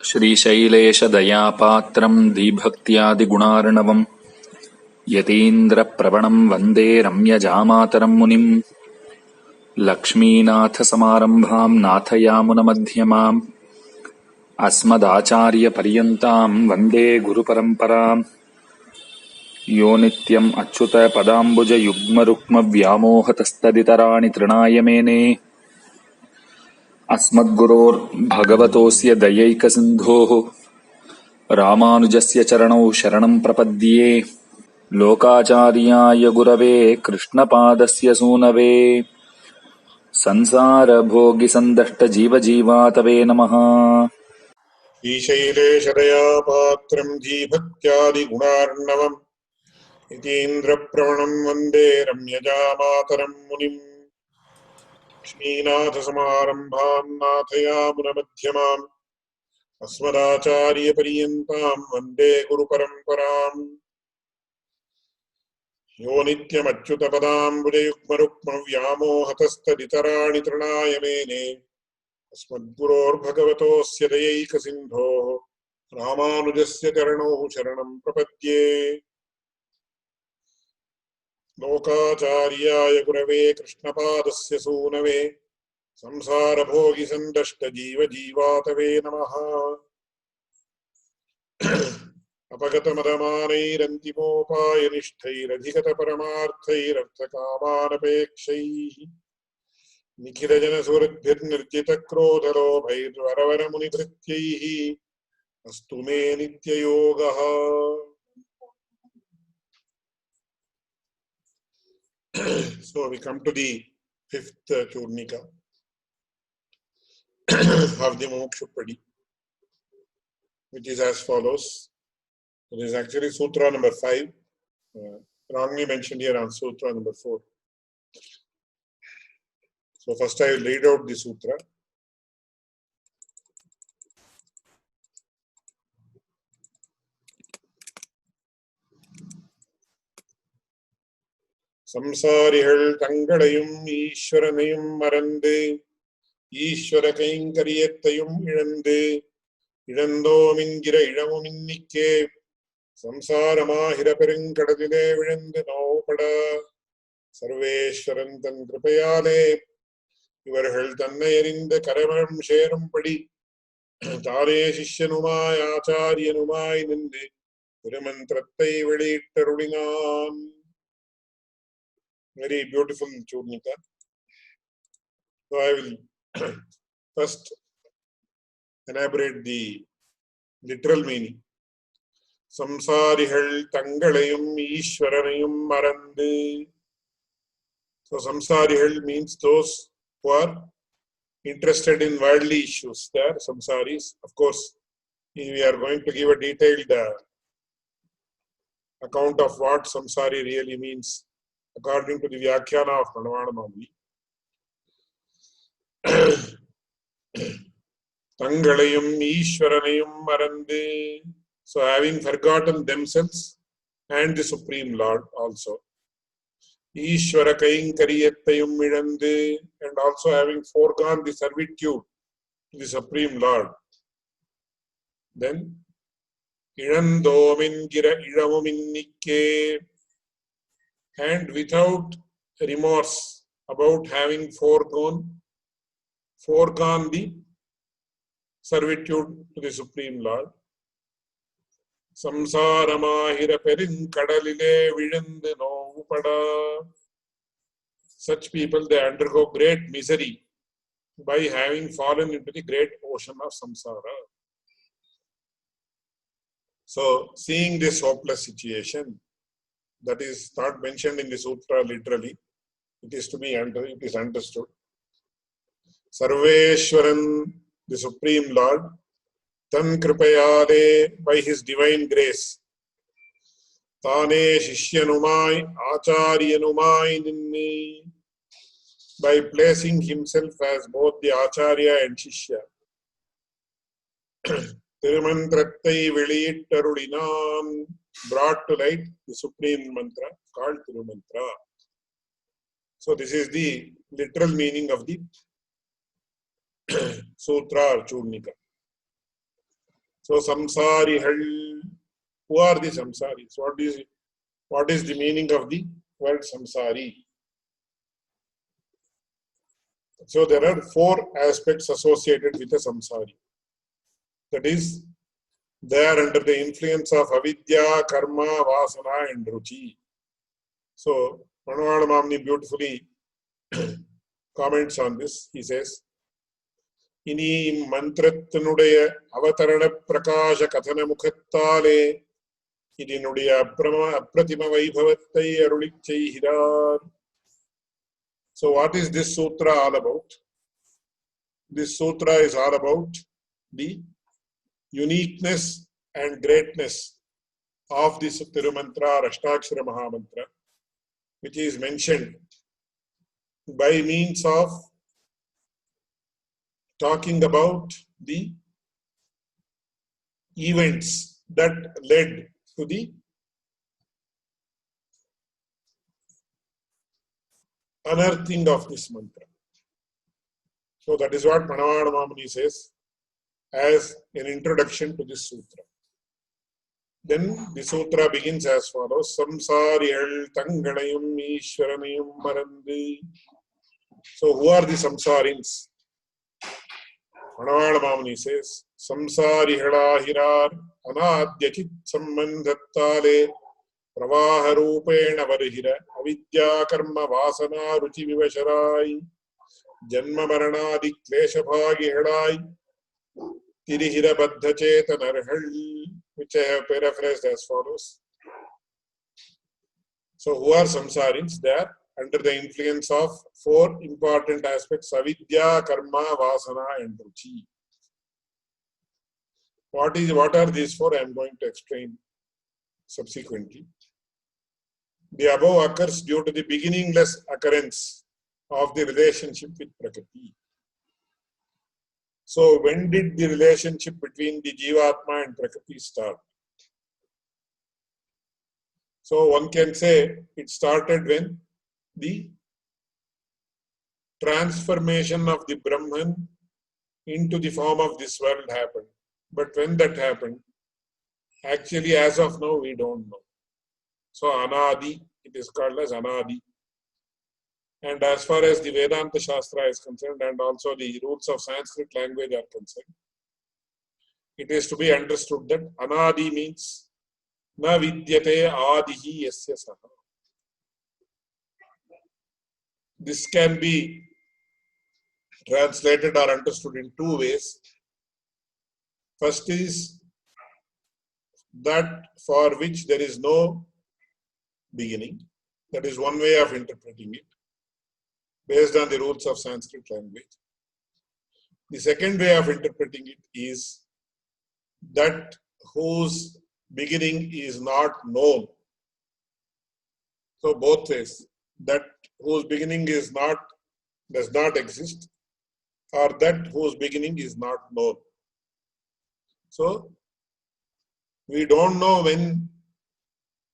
श्रीशैलेशदयापात्रम् धीभक्त्यादिगुणार्णवम् यतीन्द्रप्रवणम् वन्दे रम्यजामातरम् मुनिम् लक्ष्मीनाथसमारम्भाम् नाथयामुनमध्यमाम् अस्मदाचार्यपर्यन्ताम् वन्दे गुरुपरम्पराम् यो नित्यम् अच्युतपदाम्बुजयुग्मरुक्मव्यामोहतस्तदितराणि तृणाय मेने अस्मद्गुरोर्भगवतोऽस्य दयैकसिन्धोः रामानुजस्य चरणौ शरणम् प्रपद्ये लोकाचार्याय गुरवे कृष्णपादस्य सूनवे संसारभोगिसन्दष्टजीवजीवातवे नमः। श्रीशैलेशदयापात्रम् धीभक्त्यादिगुणार्णवम् यतीन्द्रप्रवणम् वन्दे रम्यजामातरम् मुनिम् लक्ष्मीनाथसमारम्भाम् नाथयामुनमध्यमाम् अस्मदाचार्यपर्यन्ताम् वन्दे गुरुपरम्पराम् यो नित्यमच्युतपदाम्बुजयुग्मरुक्मव्यामोहतस्तदितराणि तृणाय मेने अस्मद्गुरोर्भगवतोऽस्य दयैकसिन्धोः रामानुजस्य चरणौ शरणम् प्रपद्ये लोकाचार्याय गुरवे कृष्णपादस्य सूनवे संसारभोगिसन्दष्टजीवजीवातवे नमः। अपगतमदमानैरन्तिमोपायनिष्ठैरधिगतपरमार्थैरर्थकामानपेक्षैः निखिलजनसुहृद्भिर्निर्जितक्रोधलोभैर्वरवरमुनिभृत्यैः अस्तु मे नित्ययोगः। So we come to the fifth Churnika of the Mumuksupadi, which is as follows. It is actually Sutra number 5, wrongly mentioned here on Sutra number 4. So first I will read out the Sutra. சம்சாரிகள் தங்களையும் ஈஸ்வரனையும் மறந்து ஈஸ்வர கைங்கரியத்தையும் இழந்து இழந்தோமின்கிற இழமுமின்னிக்கே சம்சாரமாகிற பெருங்கடலிலே விழுந்து நோபட சர்வேஸ்வரன் தன் கிருபையாலே இவர்கள் தன்னை அறிந்த கரமரம் சேரும்படி தானே சிஷ்யனுமாய் ஆச்சாரியனுமாய் நின்று திருமந்திரத்தை வெளியிட்டருளினான். Very beautiful Churnika. So I will first elaborate the literal meaning. Samsarihal tangalayum Ishwaranayum marandu. So Samsarihal means those who are interested in worldly issues. They are Samsaris. Of course, we are going to give a detailed account of what Samsari really means according to the Vyakhyana of Pranavana. Tangalayum Ishwaranayum marandu. So having forgotten themselves and the Supreme Lord also. Ishwara kainkariyatayum ilandu, and also having foregone the servitude to the Supreme Lord. Then ilandomingira ilamuminnikke, and without remorse about having foregone the servitude to the Supreme Lord. Samsaramahira perinkadalile vilundu novupada. Such people, they undergo great misery by having fallen into the great ocean of samsara. So, seeing this hopeless situation, that is not mentioned in the sutra literally, it is understood. Sarveshwaran, the Supreme Lord, Tan Kripayade, by his divine grace, Tane Shishyanumai, Acharyanumai Ninni, by placing himself as both the Acharya and Shishya. Tirumantrattai Veliyittarudinam, brought to light the supreme mantra called Tirumantra. So this is the literal meaning of the Sutra or Churnika. So samsarihal, who are the samsaris? What is the meaning of the word samsari? So there are 4 aspects associated with a samsari. That is, they are under the influence of avidya, karma, vasana and ruchi. So Manavada Mamni beautifully comments on this. He says, இனி மந்திரத்தினுடைய அவதரண பிரகாச கதன முகத்தாலே இதனுடைய அப்பிரதிம வைபவத்தை அருளிச் செய்கிறார். So what is this sutra all about? This sutra is all about the uniqueness and greatness of this Tirumantra or Ashtakshara Mahamantra, which is mentioned by means of talking about the events that led to the unearthing of this mantra. So that is what Manavada Mamuni says as an introduction to this sutra. Then the sutra begins as follows: Samsariyal tanganayum ishwaranayum marandi. So who are the samsarins? Manavada Mamuni says, Samsarihala anadyachit sambandhattale pravaha rupena varhira avidya karma vasana ruchi vivasharai janma maranadi klesha bhagihalai tirihira baddha chetanarhal, which I have paraphrased as follows. So who are samsarins? They are under the influence of 4 important aspects: avidya, karma, vasana and ruchi. What are these 4? I am going to explain subsequently. The above occurs due to the beginningless occurrence of the relationship with Prakriti. So when did the relationship between the Jivatma and Prakriti start? So one can say it started when the transformation of the Brahman into the form of this world happened. But when that happened, actually as of now we don't know. So Anadi, it is called as Anadi. And as far as the Vedanta Shastra is concerned, and also the rules of Sanskrit language are concerned, it is to be understood that Anadi means na vidyate adihi yasya saha. This can be translated or understood in 2 ways. First is that for which there is no beginning. That is one way of interpreting it, based on the rules of Sanskrit language. The second way of interpreting it is that whose beginning is not known. So both ways, that whose beginning does not exist, or that whose beginning is not known. So we don't know when.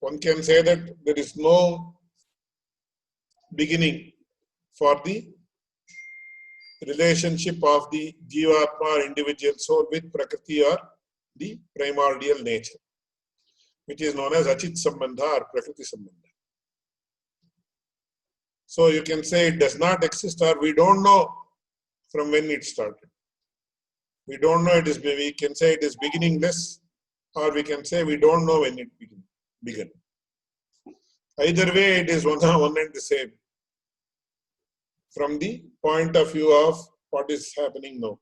One can say that there is no beginning for the relationship of the Jivatma or individual soul with Prakriti or the primordial nature, which is known as Achit Sambandha or Prakriti Sambandha. So you can say it does not exist, or we don't know from when it started. We don't know we can say it is beginningless, or we can say we don't know when it began. Either way, it is one and the same from the point of view of what is happening now.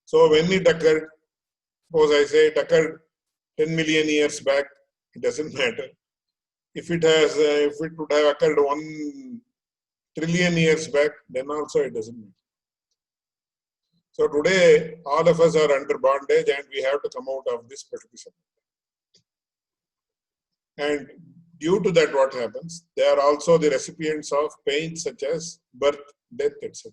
So when it occurred, suppose I say it occurred 10 million years back, it doesn't matter. If it would have occurred 1 trillion years back, then also it doesn't matter. So today, all of us are under bondage and we have to come out of this Prakriti Sambandha. And due to that, what happens? They are also the recipients of pains such as birth, death, etc.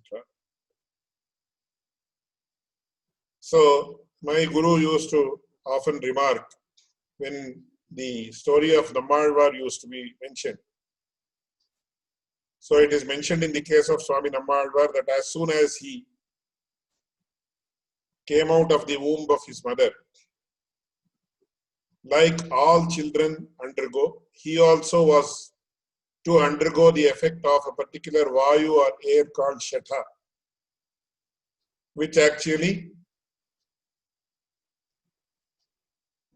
So my guru used to often remark when the story of Nammalvar used to be mentioned. So it is mentioned in the case of Swami Nammalvar that as soon as he came out of the womb of his mother, like all children undergo, he also was to undergo the effect of a particular vayu or air called shatha, which actually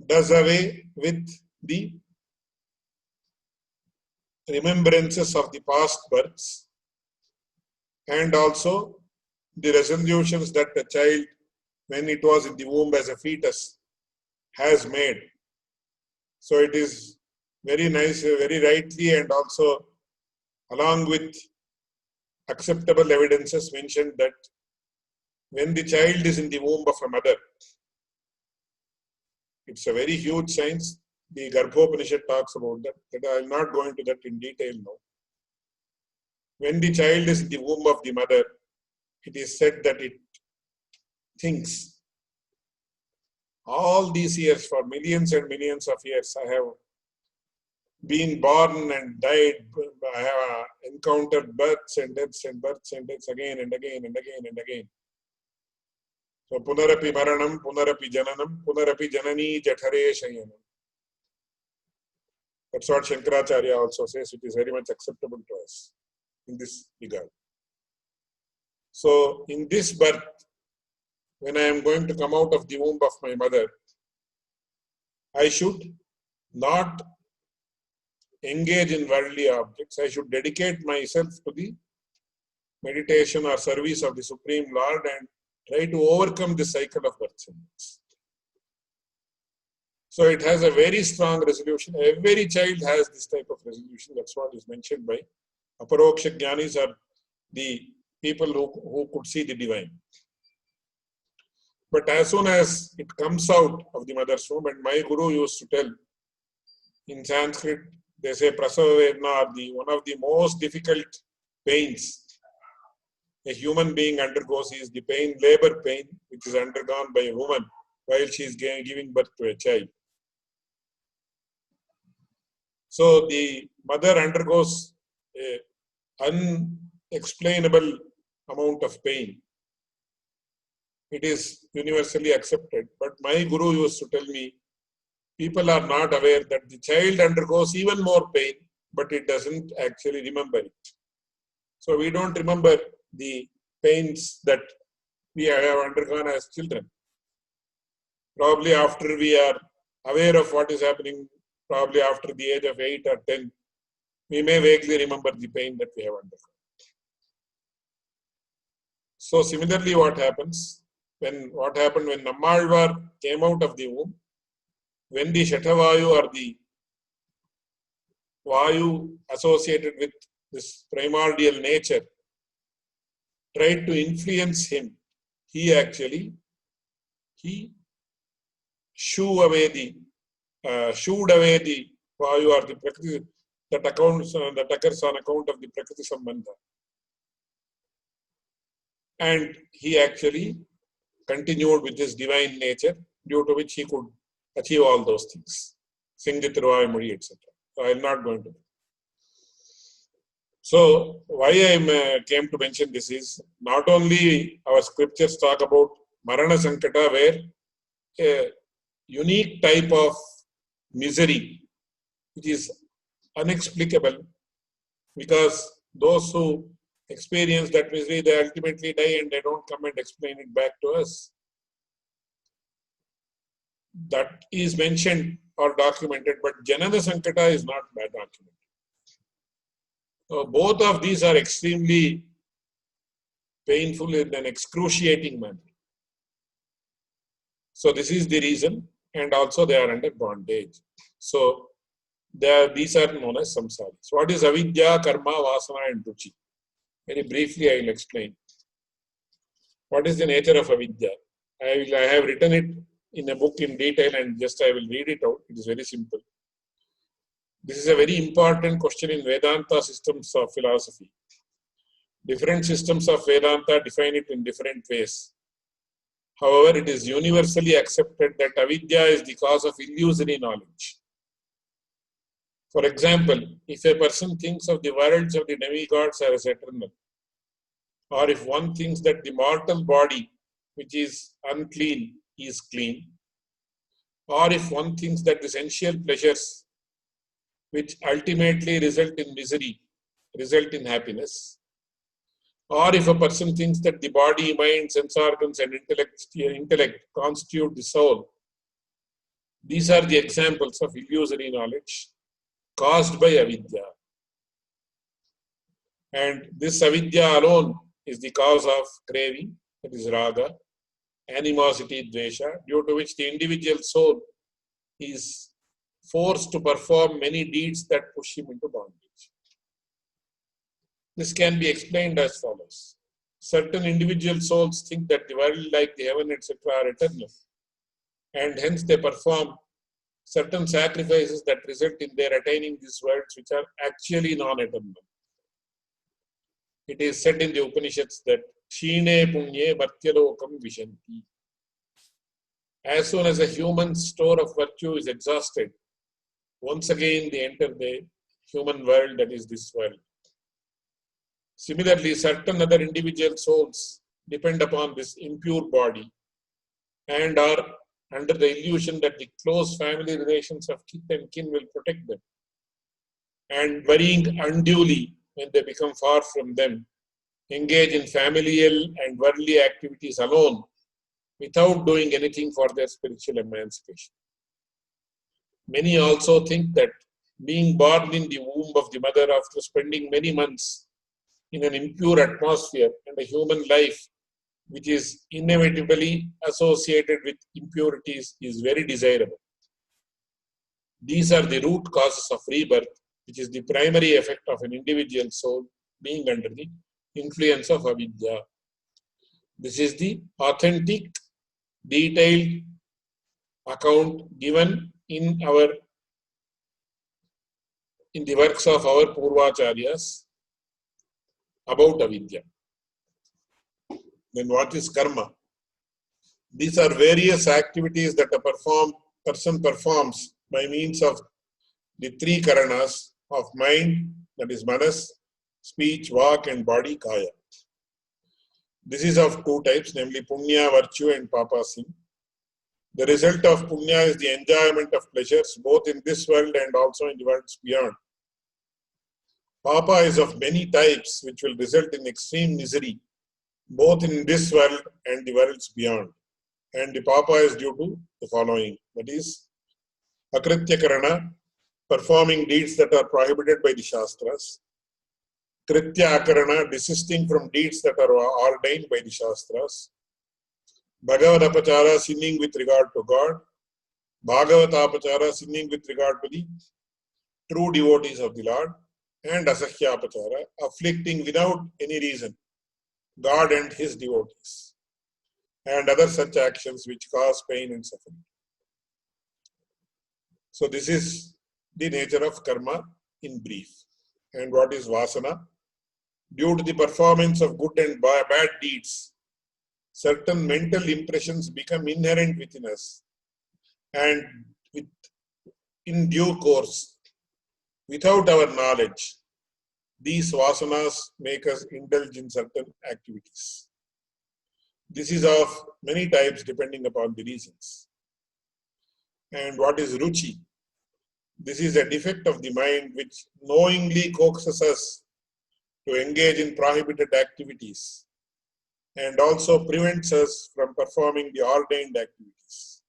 does away with the remembrances of the past births and also the resolutions that the child, when it was in the womb as a fetus, has made. So it is very nice, very rightly, and also along with acceptable evidences mentioned that when the child is in the womb of a mother, it's a very huge science. The Garbhopanishad talks about that, but I will not go into that in detail now. When the child is in the womb of the mother, it is said that it thinks. All these years, for millions and millions of years, I have been born and died. I have encountered births and deaths and births and deaths again and again and again and again. So, punarapi maranam, punarapi jananam, punarapi janani jathare shayanam. That's what Shankaracharya also says. It is very much acceptable to us in this regard. So, in this birth, when I am going to come out of the womb of my mother, I should not engage in worldly objects. I should dedicate myself to the meditation or service of the Supreme Lord and try to overcome the cycle of births and deaths. So it has a very strong resolution. Every child has this type of resolution. That's what is mentioned by Aparoksha Jnanis, or the people who could see the divine. But as soon as it comes out of the mother's womb, and my guru used to tell, in Sanskrit, they say Prasava Vedana, one of the most difficult pains a human being undergoes is the pain, labor pain, which is undergone by a woman while she is giving birth to a child. So the mother undergoes an unexplainable amount of pain. It is universally accepted. But my guru used to tell me, people are not aware that the child undergoes even more pain, but it doesn't actually remember it. So we don't remember the pains that we have undergone as children. Probably after we are aware of what is happening, probably after the age of 8 or 10, we may vaguely remember the pain that we have undergone. So similarly, what happened when Nammalvar came out of the womb, when the Shatavayu or the Vayu associated with this primordial nature tried to influence him, he shooed away the Vayu or the Prakriti that occurs on account of the Prakriti Sambandha. And he actually continued with his divine nature, due to which he could achieve all those things. Singha Tiruvayamudi, etc. So I am not going to. So why I came to mention this is, not only our scriptures talk about Marana Sankata, where a unique type of misery, which is unexplicable, because those who experience that misery, they ultimately die and they don't come and explain it back to us. That is mentioned or documented, but Janana Sankata is not documented. So both of these are extremely painful in an excruciating manner. So this is the reason, and also they are under bondage. So these are known as samsaris. So what is avidya, karma, vasana, and ruchi? Very briefly, I will explain. What is the nature of avidya? I have written it in a book in detail, and just I will read it out. It is very simple. This is a very important question in Vedanta systems of philosophy. Different systems of Vedanta define it in different ways. However, it is universally accepted that avidya is the cause of illusory knowledge. For example, if a person thinks of the worlds of the demigods as eternal, or if one thinks that the mortal body, which is unclean, is clean, or if one thinks that the sensual pleasures which ultimately result in misery result in happiness, or if a person thinks that the body, mind, sense organs, and intellect constitute the soul, these are the examples of illusory knowledge caused by avidya. And this avidya alone is the cause of craving, that is raga, animosity, dvesha, due to which the individual soul is forced to perform many deeds that push him into bondage. This can be explained as follows. Certain individual souls think that the world, like the heaven, etc., are eternal, and hence they perform certain sacrifices that result in their attaining these worlds which are actually non-eternal. It is said in the Upanishads that Shine Punye Bhartyalokam Vishanti. As soon as a human store of virtue is exhausted, once again they enter the human world, that is this world. Similarly, certain other individual souls depend upon this impure body and are under the illusion that the close family relations of kith and kin will protect them, and worrying unduly when they become far from them, engage in familial and worldly activities alone without doing anything for their spiritual emancipation. Many also think that being born in the womb of the mother after spending many months in an impure atmosphere and a human life which is inevitably associated with impurities is very desirable. These are the root causes of rebirth, which is the primary effect of an individual soul being under the influence of avidya. This is the authentic, detailed account given in the works of our Purvacharyas about avidya. Then what is karma? These are various activities that a person performs by means of the three karanas of mind, that is manas, speech, vak, and body, kaya. This is of two types, namely punya, virtue, and papa, sin. The result of punya is the enjoyment of pleasures both in this world and also in the worlds beyond. Papa is of many types which will result in extreme misery both in this world and the worlds beyond. And the papa is due to the following, that is akritya karana, performing deeds that are prohibited by the Shastras. Kritya akarana, desisting from deeds that are ordained by the Shastras. Bhagavad apachara, sinning with regard to God. Bhagavat apachara, sinning with regard to the true devotees of the Lord. And asahya apachara, afflicting without any reason God and his devotees. And other such actions which cause pain and suffering. So this is the nature of karma in brief. And what is vasana? Due to the performance of good and bad deeds, certain mental impressions become inherent within us. And in due course, without our knowledge, these vasanas make us indulge in certain activities. This is of many types depending upon the reasons. And what is ruchi? This is a defect of the mind which knowingly coaxes us to engage in prohibited activities and also prevents us from performing the ordained activities.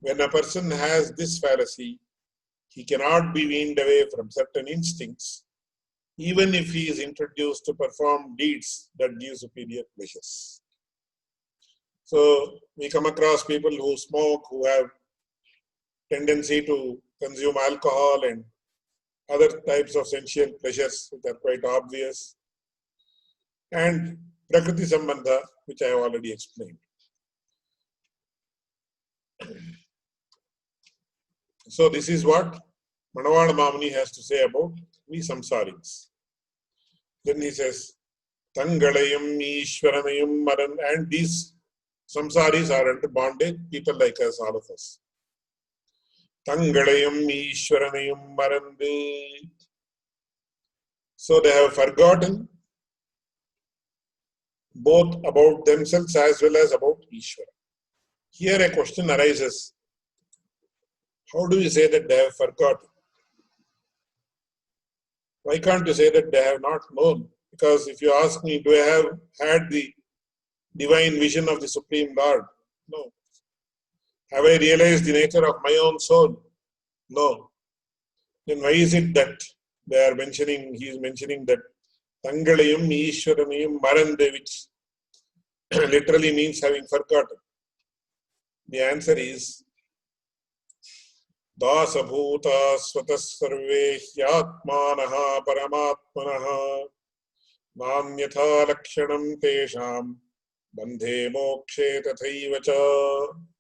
When a person has this fallacy, he cannot be weaned away from certain instincts, even if he is introduced to perform deeds that give superior pleasures. So we come across people who smoke, who have tendency to consume alcohol and other types of sensual pleasures which are quite obvious, and prakriti sambandha, which I have already explained. So this is what Manavala Mamuni has to say about we samsarins. Then he says, Tangalayam Ishwaranayam Maran, and these samsaris are under bondage, people like us, all of us. Tangalayam Ishwaranayam Marande. So they have forgotten both about themselves as well as about Ishvara. Here a question arises How do you say that they have forgotten? Why can't you say that they have not known? Because if you ask me, do I have had the divine vision of the Supreme Lord? No. Have I realized the nature of my own soul? No. Then why is it that he is mentioning that Tangalayum Ishwaranayum Marande, which literally means having forgotten? The answer is Dasabhuta Swatas Sarve Hyatmanaha Paramatmanaha Nanyatha Lakshanam Tesham Bandhe Mokshe Tathaivacha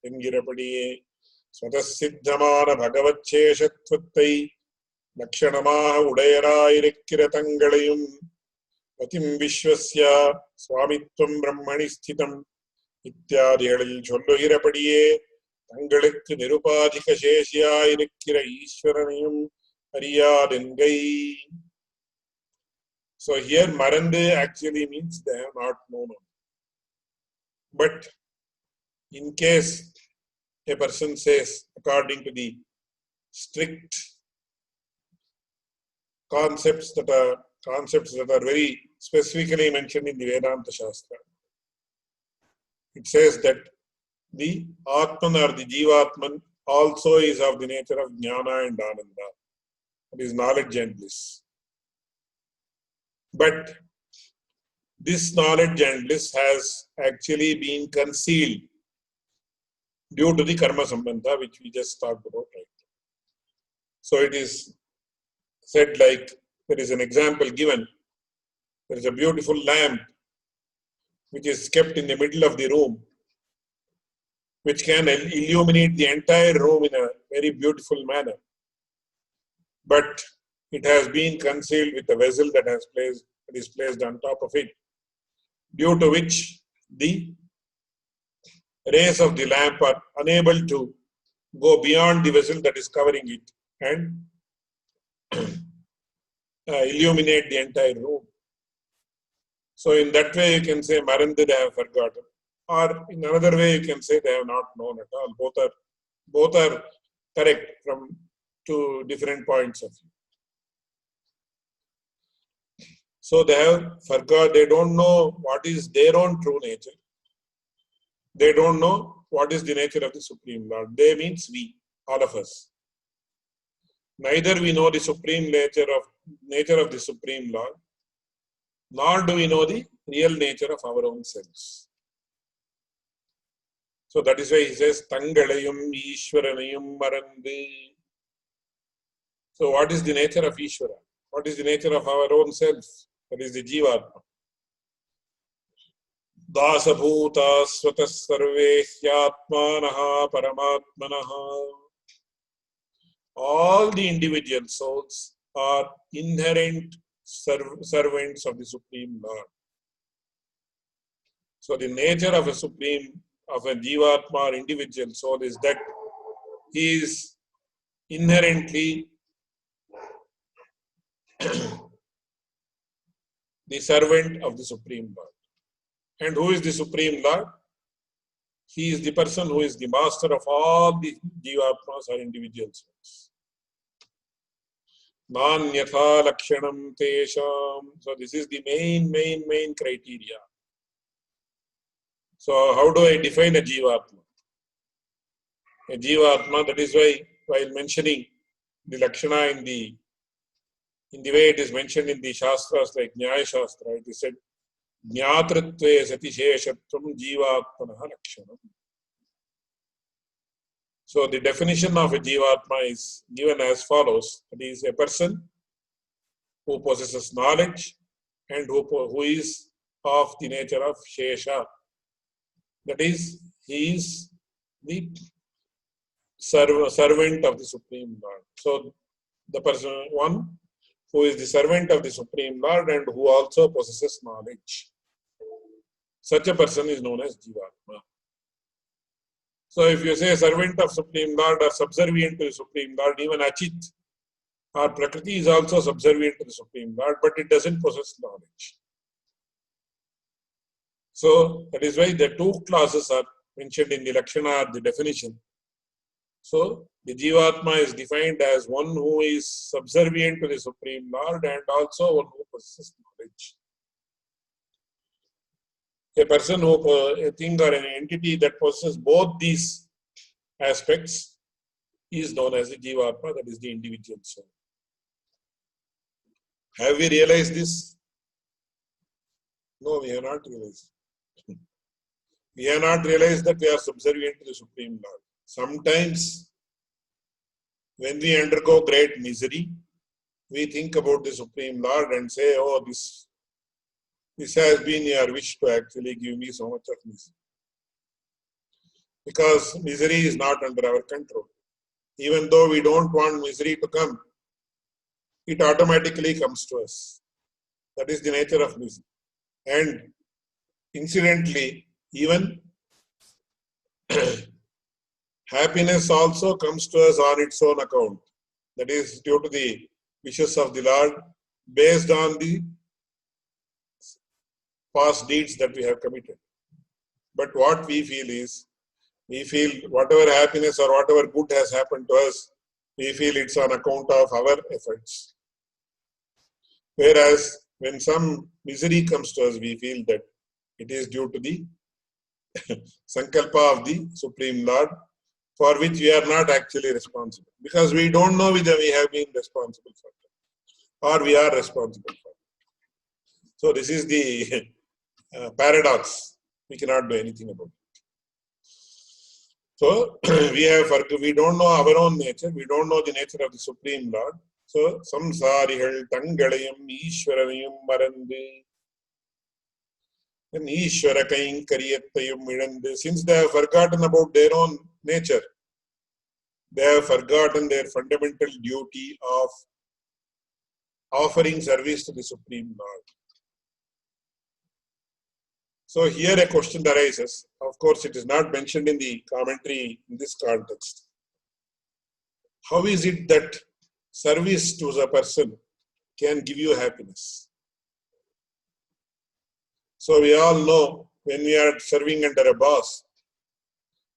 Engirapadiye Swatas Siddhamana Bhagavacheshatvattai Lakshanamaha Udayarayirikiratangalayum Patim Vishwasya Swamitvam Brahmani Sthitam Ityadiகளில் சொல்லுகிறபடியே தங்களுக்கு நிருபாதிக சேஷியாயிருக்கிற ஈஸ்வரனையும் அறியாதென்கை. So here Marande actually means they have not known. But in case a person says, according to the strict concepts that are very specifically mentioned in the Vedanta Shastra, it says that the Atman or the Jivatman also is of the nature of Jnana and Ananda. That is knowledge and bliss. But this knowledge and bliss has actually been concealed due to the karma sambandha, which we just talked about right now. So it is said like, there is an example given. There is a beautiful lamp which is kept in the middle of the room, which can illuminate the entire room in a very beautiful manner. But it has been concealed with a vessel that is placed on top of it, due to which the rays of the lamp are unable to go beyond the vessel that is covering it and illuminate the entire room. So in that way you can say Marande they have forgotten. Or in another way you can say they have not known at all. Both are correct from two different points of view. So they have forgot, they don't know what is their own true nature. They don't know what is the nature of the Supreme Lord. They means we, all of us. Neither we know the supreme nature of the Supreme Lord, nor do we know the real nature of our own selves. So that is why he says, Tangalayum Ishwaranayum Marande. So what is the nature of Ishvara? What is the nature of our own self? That is the Jivatma. Dasabhuta Swatas Sarve Hyatmanaha Paramatmanaha. All the individual souls are inherent servants of the Supreme Lord. So the nature of a Jivatma or individual soul is that he is inherently the servant of the Supreme Lord. And who is the Supreme Lord? He is the person who is the master of all the Jivatmas or individual souls. Nanyatha Lakshanam Tesham. So this is the main criteria. So how do I define a Jivatma? A Jivatma, that is why while mentioning the Lakshana in the way it is mentioned in the Shastras like Nyaya Shastra, it is said, Jnatritve sati sheshatvam jivatmanaha lakshanam. So the definition of a Jivatma is given as follows. It is a person who possesses knowledge and who is of the nature of Shesha. That is, he is the servant of the Supreme Lord. So the person, one who is the servant of the Supreme Lord and who also possesses knowledge. Such a person is known as Jivatma. So if you say servant of Supreme Lord or subservient to the Supreme Lord, even Achit or Prakriti is also subservient to the Supreme Lord, but it doesn't possess knowledge. So that is why the two clauses are mentioned in the Lakshana or the definition. So The Jivatma is defined as one who is subservient to the Supreme Lord and also one who possesses knowledge. A person who, a thing or an entity that possesses both these aspects is known as the Jivatma, that is the individual soul. Have we realized this? No, we have not realized. We have not realized that we are subservient to the Supreme Lord. Sometimes, when we undergo great misery, we think about the Supreme Lord and say, oh, this has been your wish to actually give me so much of misery. Because misery is not under our control. Even though we don't want misery to come, it automatically comes to us. That is the nature of misery. And incidentally, even happiness also comes to us on its own account. That is due to the wishes of the Lord, based on the past deeds that we have committed. But what we feel is, we feel whatever happiness or whatever good has happened to us, we feel it's on account of our efforts. Whereas when some misery comes to us, we feel that it is due to the Sankalpa of the Supreme Lord, for which we are not actually responsible. Because we don't know whether we have been responsible for it or we are responsible for it. So this is the paradox. We cannot do anything about it. So we don't know our own nature. We don't know the nature of the Supreme Lord. So samsarihal tangalayam ishwaranayam marandu. And Ishwara kainkariyatayam midandu. Since they have forgotten about their own nature, they have forgotten their fundamental duty of offering service to the Supreme Lord. So here a question arises. Of course, it is not mentioned in the commentary in this context. How is it that service to a person can give you happiness? So we all know when we are serving under a boss,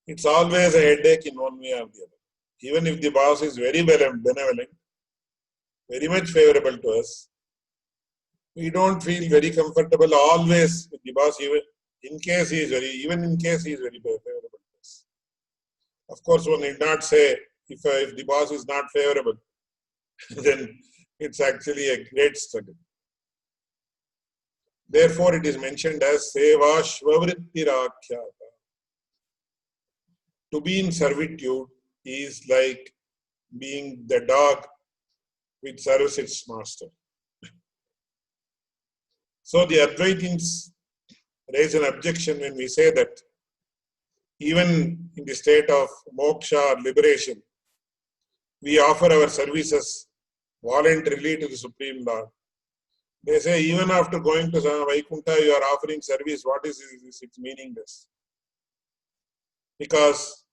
it's always a headache in one way or the other. Even if the boss is very benevolent, very much favorable to us, we don't feel very comfortable always with the boss, even in case he is very favorable to us. Of course, one need not say if the boss is not favorable, then it's actually a great struggle. Therefore, it is mentioned as Seva Shvavrittirakyata. To be in servitude is like being the dog which serves its master. So the Advaitins raise an objection when we say that even in the state of moksha or liberation, we offer our services voluntarily to the Supreme Lord. They say even after going to Vaikuntha, you are offering service. What is this? It's meaningless. Because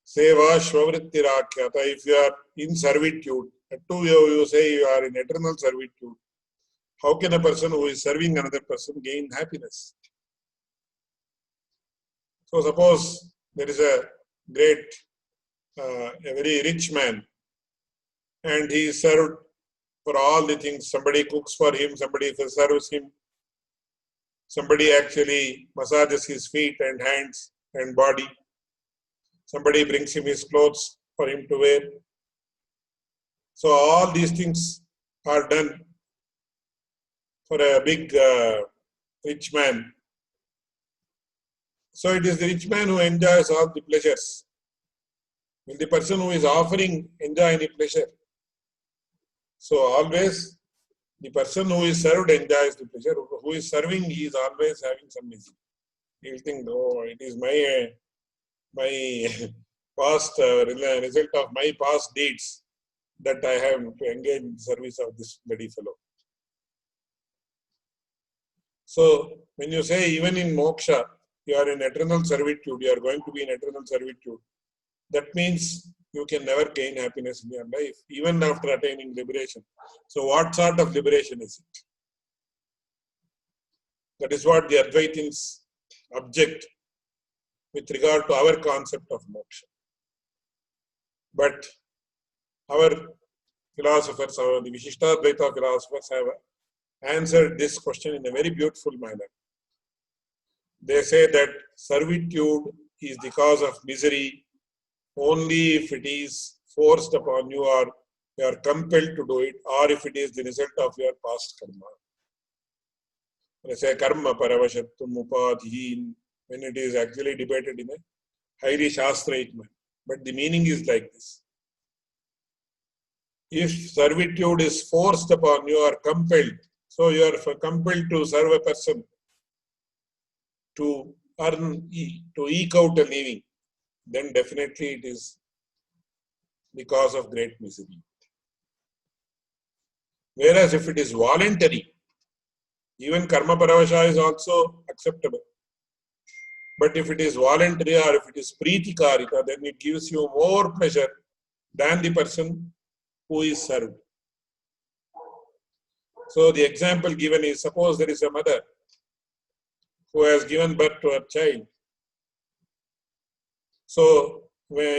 Seva Shvavrittirakyata, if you are in servitude, you say you are in eternal servitude, how can a person who is serving another person gain happiness? So suppose there is a great, a very rich man, and he is served for all the things. Somebody cooks for him, somebody serves him, somebody actually massages his feet and hands and body, somebody brings him his clothes for him to wear. So all these things are done for a big rich man. So it is the rich man who enjoys all the pleasures. Will the person who is offering enjoy any pleasure? So always the person who is served enjoys the pleasure. Who is serving, he is always having some misery. He will think, oh, it is my past result of my past deeds that I have to engage in the service of this bloody fellow. So when you say even in moksha, you are in eternal servitude, you are going to be in eternal servitude, that means you can never gain happiness in your life, even after attaining liberation. So what sort of liberation is it? That is what the Advaitins object with regard to our concept of moksha. But our philosophers, the Vishishtadvaita philosophers have answered this question in a very beautiful manner. They say that servitude is the cause of misery only if it is forced upon you or you are compelled to do it, or if it is the result of your past karma. They say karma paravashattum upadhin, when it is actually debated in a highly shastraic manner. But the meaning is like this. If servitude is forced upon you or compelled, so you are compelled to serve a person to earn, to eke out a living, then definitely it is because of great misery. Whereas if it is voluntary, even karma paravasha is also acceptable. But if it is voluntary or if it is pritikarika, then it gives you more pleasure than the person who is served. So the example given is, suppose there is a mother who has given birth to her child. So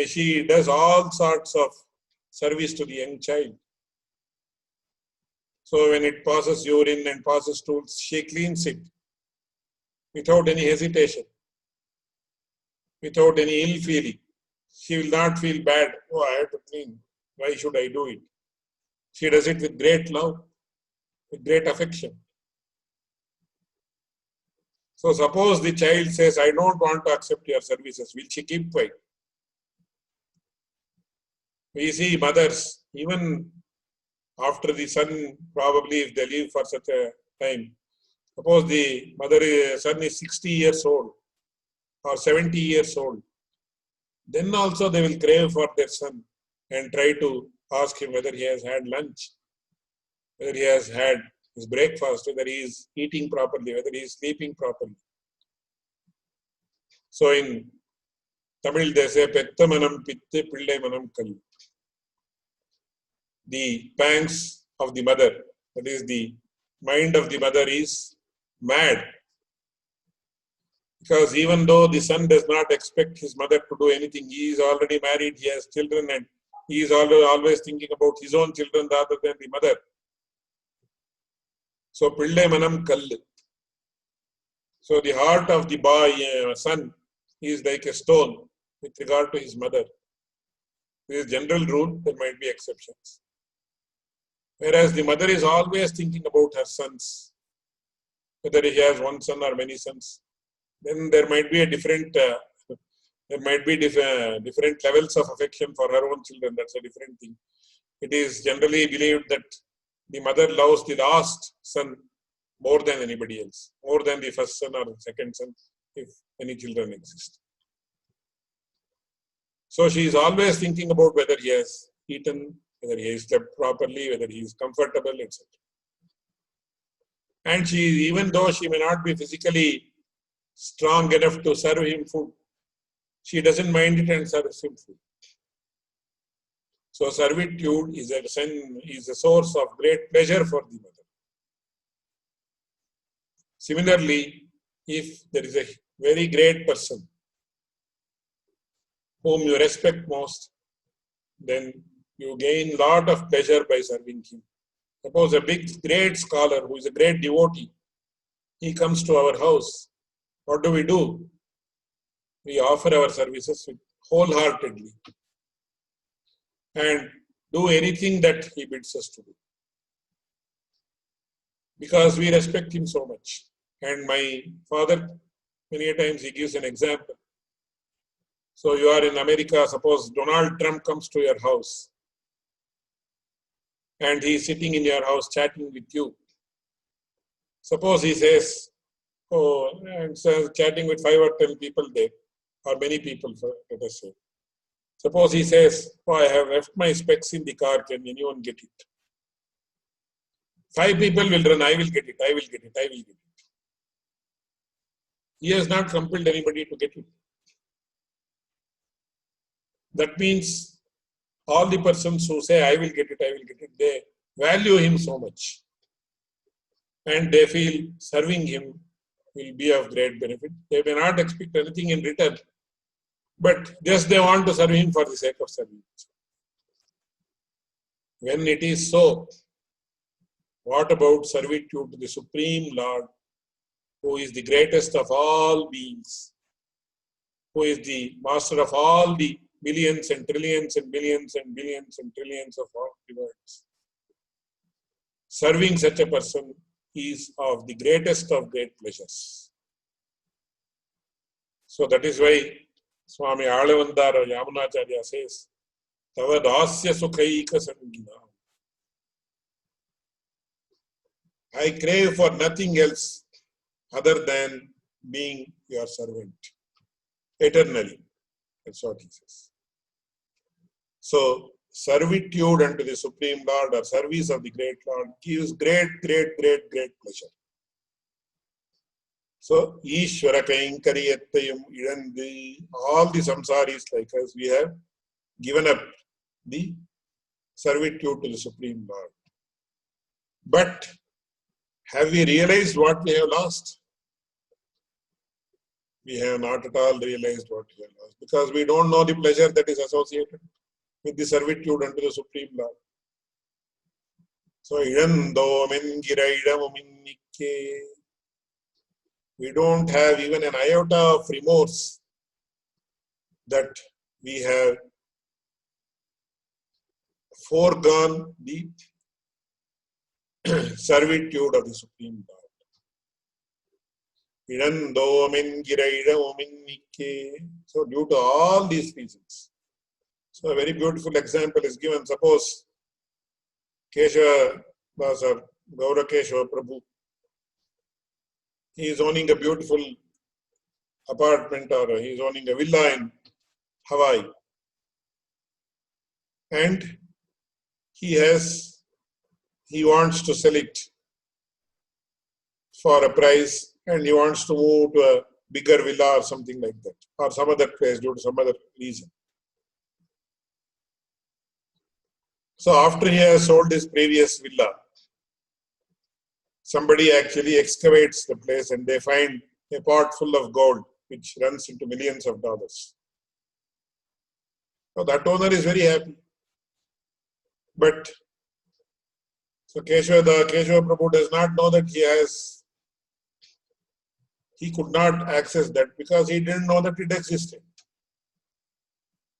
she does all sorts of service to the young child. So when it passes urine and passes stools, she cleans it without any hesitation, without any ill feeling. She will not feel bad. Oh, I have to clean. Why should I do it? She does it with great love, with great affection. So suppose the child says, I don't want to accept your services. Will she keep quiet? We see mothers, even after the son, probably if they live for such a time, suppose the son is 60 years old or 70 years old, then also they will crave for their son and try to ask him whether he has had lunch, whether he has had his breakfast, whether he is eating properly, whether he is sleeping properly. So in Tamil they say, Petta manam pitte pillai manam kalli. The pangs of the mother, that is the mind of the mother is mad. Because even though the son does not expect his mother to do anything, he is already married, he has children, and he is always thinking about his own children rather than the mother. So, pillai manam kallu. So, the heart of the boy, son, is like a stone with regard to his mother. This is general rule, there might be exceptions. Whereas the mother is always thinking about her sons, whether he has one son or many sons. Then there might be a different different levels of affection for her own children. That's a different thing. It is generally believed that the mother loves the last son more than anybody else, more than the first son or the second son, if any children exist. So she is always thinking about whether he has eaten, whether he has slept properly, whether he is comfortable, etc. And she, even though she may not be physically strong enough to serve him food, she doesn't mind it and serves him food. So servitude is a source of great pleasure for the mother. Similarly, if there is a very great person whom you respect most, then you gain a lot of pleasure by serving him. Suppose a great scholar who is a great devotee, he comes to our house. What do? We offer our services wholeheartedly and do anything that he bids us to do, because we respect him so much. And my father, many times he gives an example. So you are in America, suppose Donald Trump comes to your house and he is sitting in your house chatting with you. Suppose he says, and so chatting with 5 or 10 people there, or many people, let us say. Suppose he says, I have left my specs in the car, can anyone get it? 5 people will run, I will get it, I will get it, I will get it. He has not compelled anybody to get it. That means all the persons who say, I will get it, they value him so much. And they feel serving him will be of great benefit. They may not expect anything in return, but just they want to serve him for the sake of serving. When it is so, what about servitude to the Supreme Lord, who is the greatest of all beings, who is the master of all the billions and trillions and billions and billions and trillions of all the worlds? Serving such a person is of the greatest of great pleasures. So that is why Swami Alavandar or Yamunacharya says, Tava dasya sukhaika sangina. I crave for nothing else other than being your servant eternally. That's what he says. So, servitude unto the Supreme Lord or service of the great Lord gives great pleasure. So, Ishvara Kainkaryattayam Idandi, all the samsaris like us, we have given up the servitude to the Supreme Lord. But have we realized what we have lost? We have not at all realized what we have lost, because we don't know the pleasure that is associated with the servitude unto the Supreme Lord. So, idando mengira idamuminnike. We don't have even an iota of remorse that we have foregone the servitude of the Supreme Lord. So due to all these reasons. So a very beautiful example is given. Suppose Keshava Dasar, Gaura Keshava Prabhu, he is owning a beautiful apartment or he is owning a villa in Hawaii. And he wants to sell it for a price, and he wants to move to a bigger villa or something like that, or some other place due to some other reason. So after he has sold his previous villa, somebody actually excavates the place and they find a pot full of gold which runs into millions of dollars. So that owner is very happy. But so Keshava Prabhu does not know that he could not access that because he didn't know that it existed.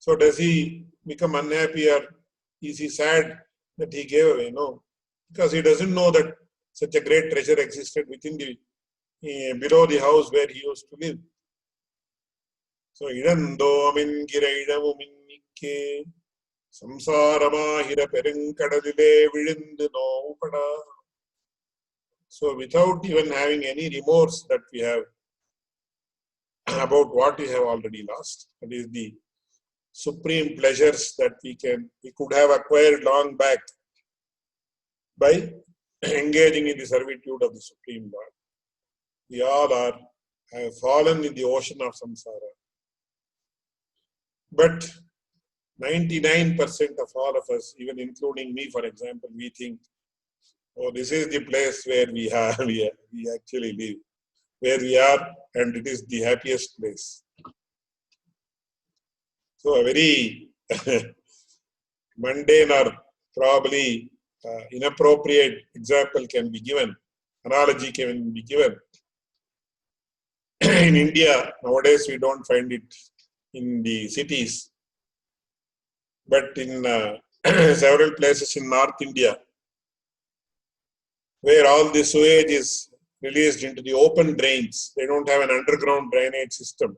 So does he become unhappy or is he sad that he gave away? No, because he doesn't know that such a great treasure existed within below the house where he used to live. So idando amingira idamuminnike samsaramahira perinkadalile vilindu noupada. So without even having any remorse that we have about what we have already lost, that is the supreme pleasures that we could have acquired long back by engaging in the servitude of the Supreme Lord. We all have fallen in the ocean of samsara. But 99% of all of us, even including me, for example, we think, oh, this is the place where we actually live, where we are, and it is the happiest place. So a very mundane or probably inappropriate example can be given, analogy can be given. In India, nowadays we don't find it in the cities, but in several places in North India, where all the sewage is released into the open drains. They don't have an underground drainage system.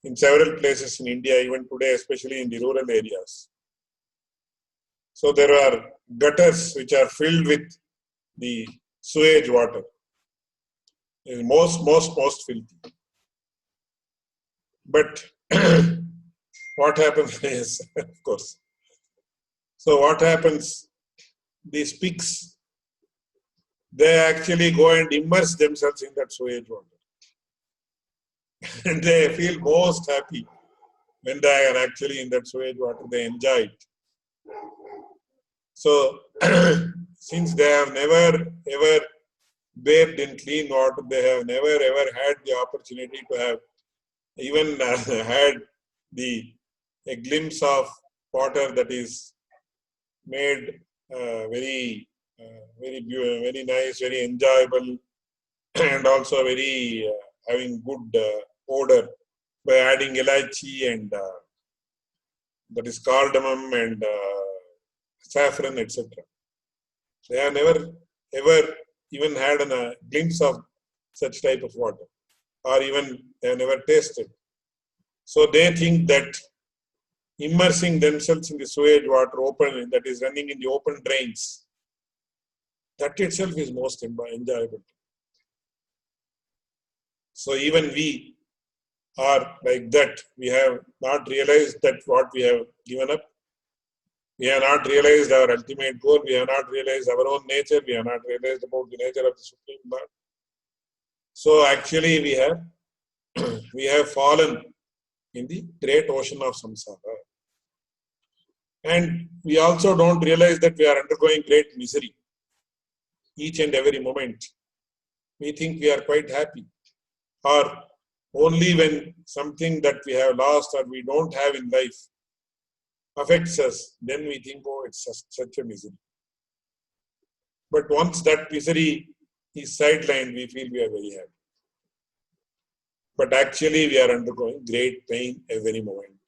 In several places in India, even today, especially in the rural areas. So there are gutters which are filled with the sewage water. It is most filthy. But what happens is, of course. So what happens? These pigs, they actually go and immerse themselves in that sewage water. And they feel most happy when they are actually in that sewage water. They enjoy it. So, since they have never ever bathed in clean water, they have never ever had the opportunity to have even had a glimpse of water that is made very nice, very enjoyable, and also very having good odor by adding elaichi and that is cardamom and saffron, etc. They have never ever even had a glimpse of such type of water, or even they have never tasted. So they think that immersing themselves in the sewage water open that is running in the open drains, that itself is most enjoyable. So even we are like that. We have not realized that what we have given up. We have not realized our ultimate goal. We have not realized our own nature. We have not realized about the nature of the Supreme Lord. So actually we have fallen in the great ocean of samsara. And we also don't realize that we are undergoing great misery each and every moment. We think we are quite happy. Or only when something that we have lost or we don't have in life affects us, then we think, oh, it's such a misery. But once that misery is sidelined, we feel we are very happy. But actually, we are undergoing great pain every moment.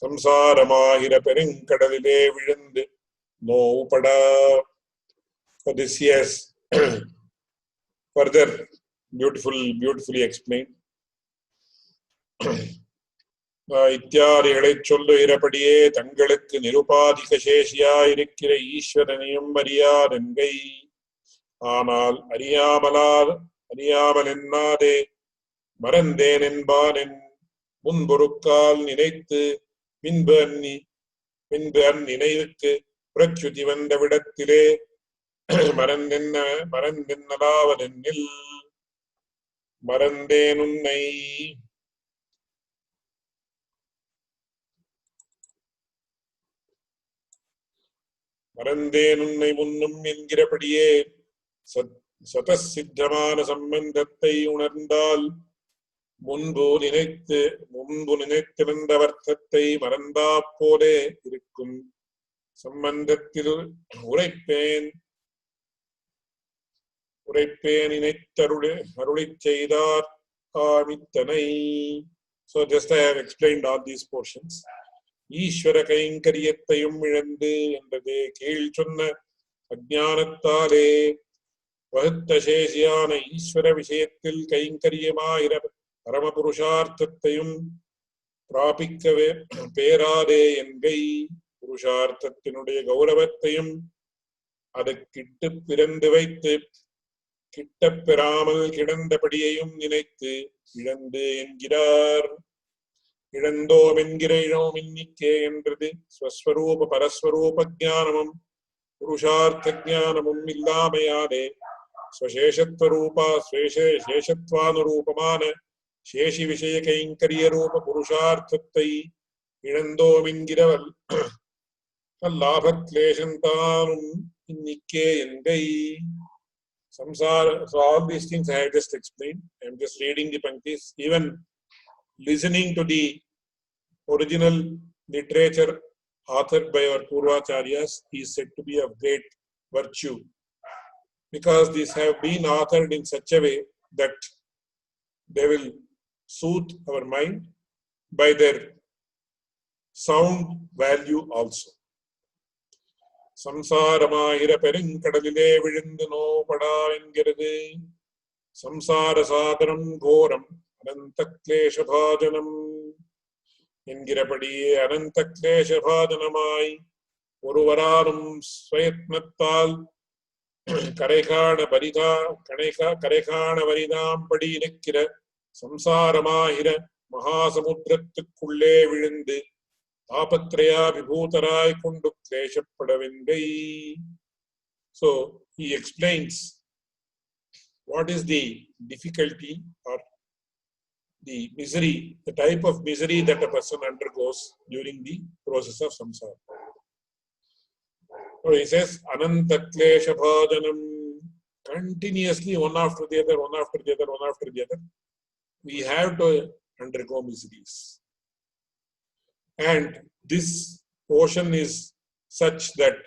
Samsaramahira perinkadalile vilandu no pada. So this yes, further beautifully explained. இத்தியாதிகளை சொல்லு இறப்படியே தங்களுக்கு நிருபாதிக சேஷியாயிருக்கிற ஈஸ்வரனையும் அறியாதென்கை. ஆனால் அறியாமல் என்னாதே மறந்தேன் என்பானென் முன்பொருக்கால் நினைத்து பின்பு அந்நினைவுக்கு புறச்சுதி வந்த விடத்திலே மறந்தென்னலாவதென்னில் மறந்தேன் உன்னை. மறந்தேன் உன்னை முன்னும் என்கிறபடியே சதசித்தமான சம்பந்தத்தை உணர்ந்தால் முன்பு நினைத்திருந்த வர்த்தத்தை மறந்தா போலே இருக்கும். சம்பந்தத்தில் உரைப்பேன் அருளிச் செய்தார் ஆமித்தனை. So just I have explained all these portions. ஈஸ்வர கைங்கரியத்தையும் இழந்து என்றது கீழ் சொன்ன அஜானத்தாலே வகுத்த சேஷியான ஈஸ்வர விஷயத்தில் கைங்கரியமாயிர பரமபுருஷார்த்தத்தையும் பிராபிக்கவே பேராதே என்கை. புருஷார்த்தத்தினுடைய கௌரவத்தையும் அது கிட்டு பிறந்து வைத்து கிட்டப் பெறாமல் கிடந்தபடியையும் நினைத்து இழந்து என்கிறார். இழந்தோம் என்கிற இழோம் இன்னிக்கே என்றது ஸ்வஸ்வரூப பரஸ்வரூப ஜானமும் புருஷார்த்த ஜானமும் இல்லாமையாலே சேஷத்வானுரூபமான சேஷி விஷய கைங்கரிய ரூப புருஷார்த்தத்தை இழந்தோம் என்கிற லாபக்லேசந்தானும் இன்னிக்கே என்கை. Samsara. So all these things I have just explained. I am just reading the panktis. Even listening to the original literature authored by our Purvacharyas is said to be of great virtue, because these have been authored in such a way that they will soothe our mind by their sound value also. சம்சாரமாயிர பெருங்கடலிலே விழுந்து நோபடா என்கிறது. சம்சார சாகரம் கோரம் அனந்த கிளேசபாஜனம் என்கிறபடியே அனந்த கிளேசபாஜனமாய் ஒருவராலும் ஸ்வயத்னத்தால் கரைகாண வரிதாம்படி இருக்கிற சம்சாரமாகிற மகாசமுத்திரத்துக்குள்ளே விழுந்து தாபத்ரயா விபூதராய் கொண்டு கிளேசப்படவென்கை. So he explains what is the difficulty or the misery, the type of misery that a person undergoes during the process of samsara. So he says ananta klesha bhajanam, continuously one after the other, we have to undergo miseries. And this ocean is such that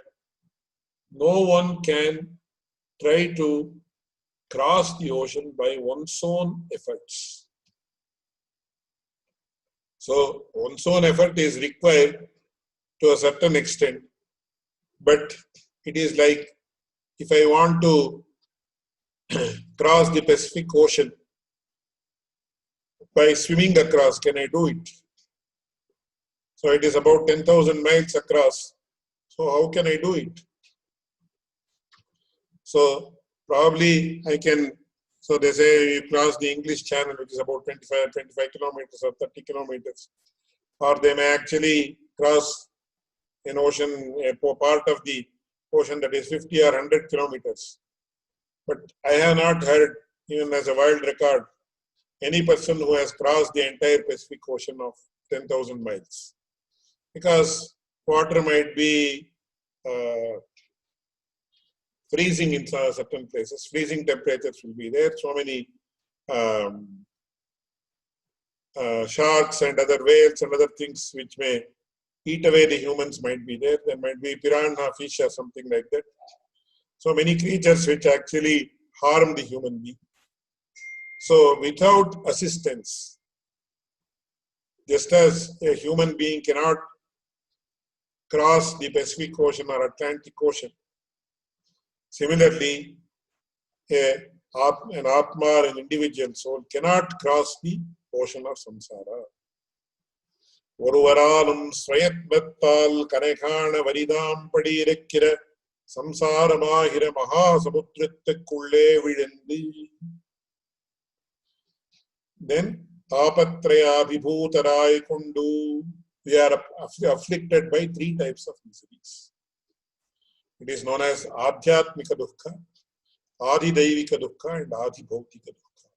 no one can try to cross the ocean by one's own efforts. So one's own effort is required to a certain extent, but it is like if I want to cross the Pacific Ocean by swimming across, can I do it? So it is about 10,000 miles across. So how can I do it? So probably I can, so they say you cross the English Channel, which is about 25 kilometers or 30 kilometers. Or they may actually cross an ocean, a part of the ocean that is 50 or 100 kilometers. But I have not heard, even as a wild record, any person who has crossed the entire Pacific Ocean of 10,000 miles. Because water might be freezing in certain places, freezing temperatures will be there, so many sharks and other whales and other things which may eat away the humans might be there. There might be piranha fish or something like that. So many creatures which actually harm the human being. So without assistance, just as a human being cannot cross the Pacific Ocean or Atlantic Ocean, similarly, an Atma or an individual soul cannot cross the ocean of samsara. ஒருவராலும் ஸ்வயத்வத்தால் கரைகாண வரிதாம் படியிருக்கிற சம்சாரமாகிற மகாசமுத்திரத்துக்குள்ளே விழுந்து then தாபத்ரயாபிபூதராய் கொண்டு we are afflicted by three types of miseries. It is known as adhyatmika dukkha, adhidaivika dukkha and adhibhautika dukkha.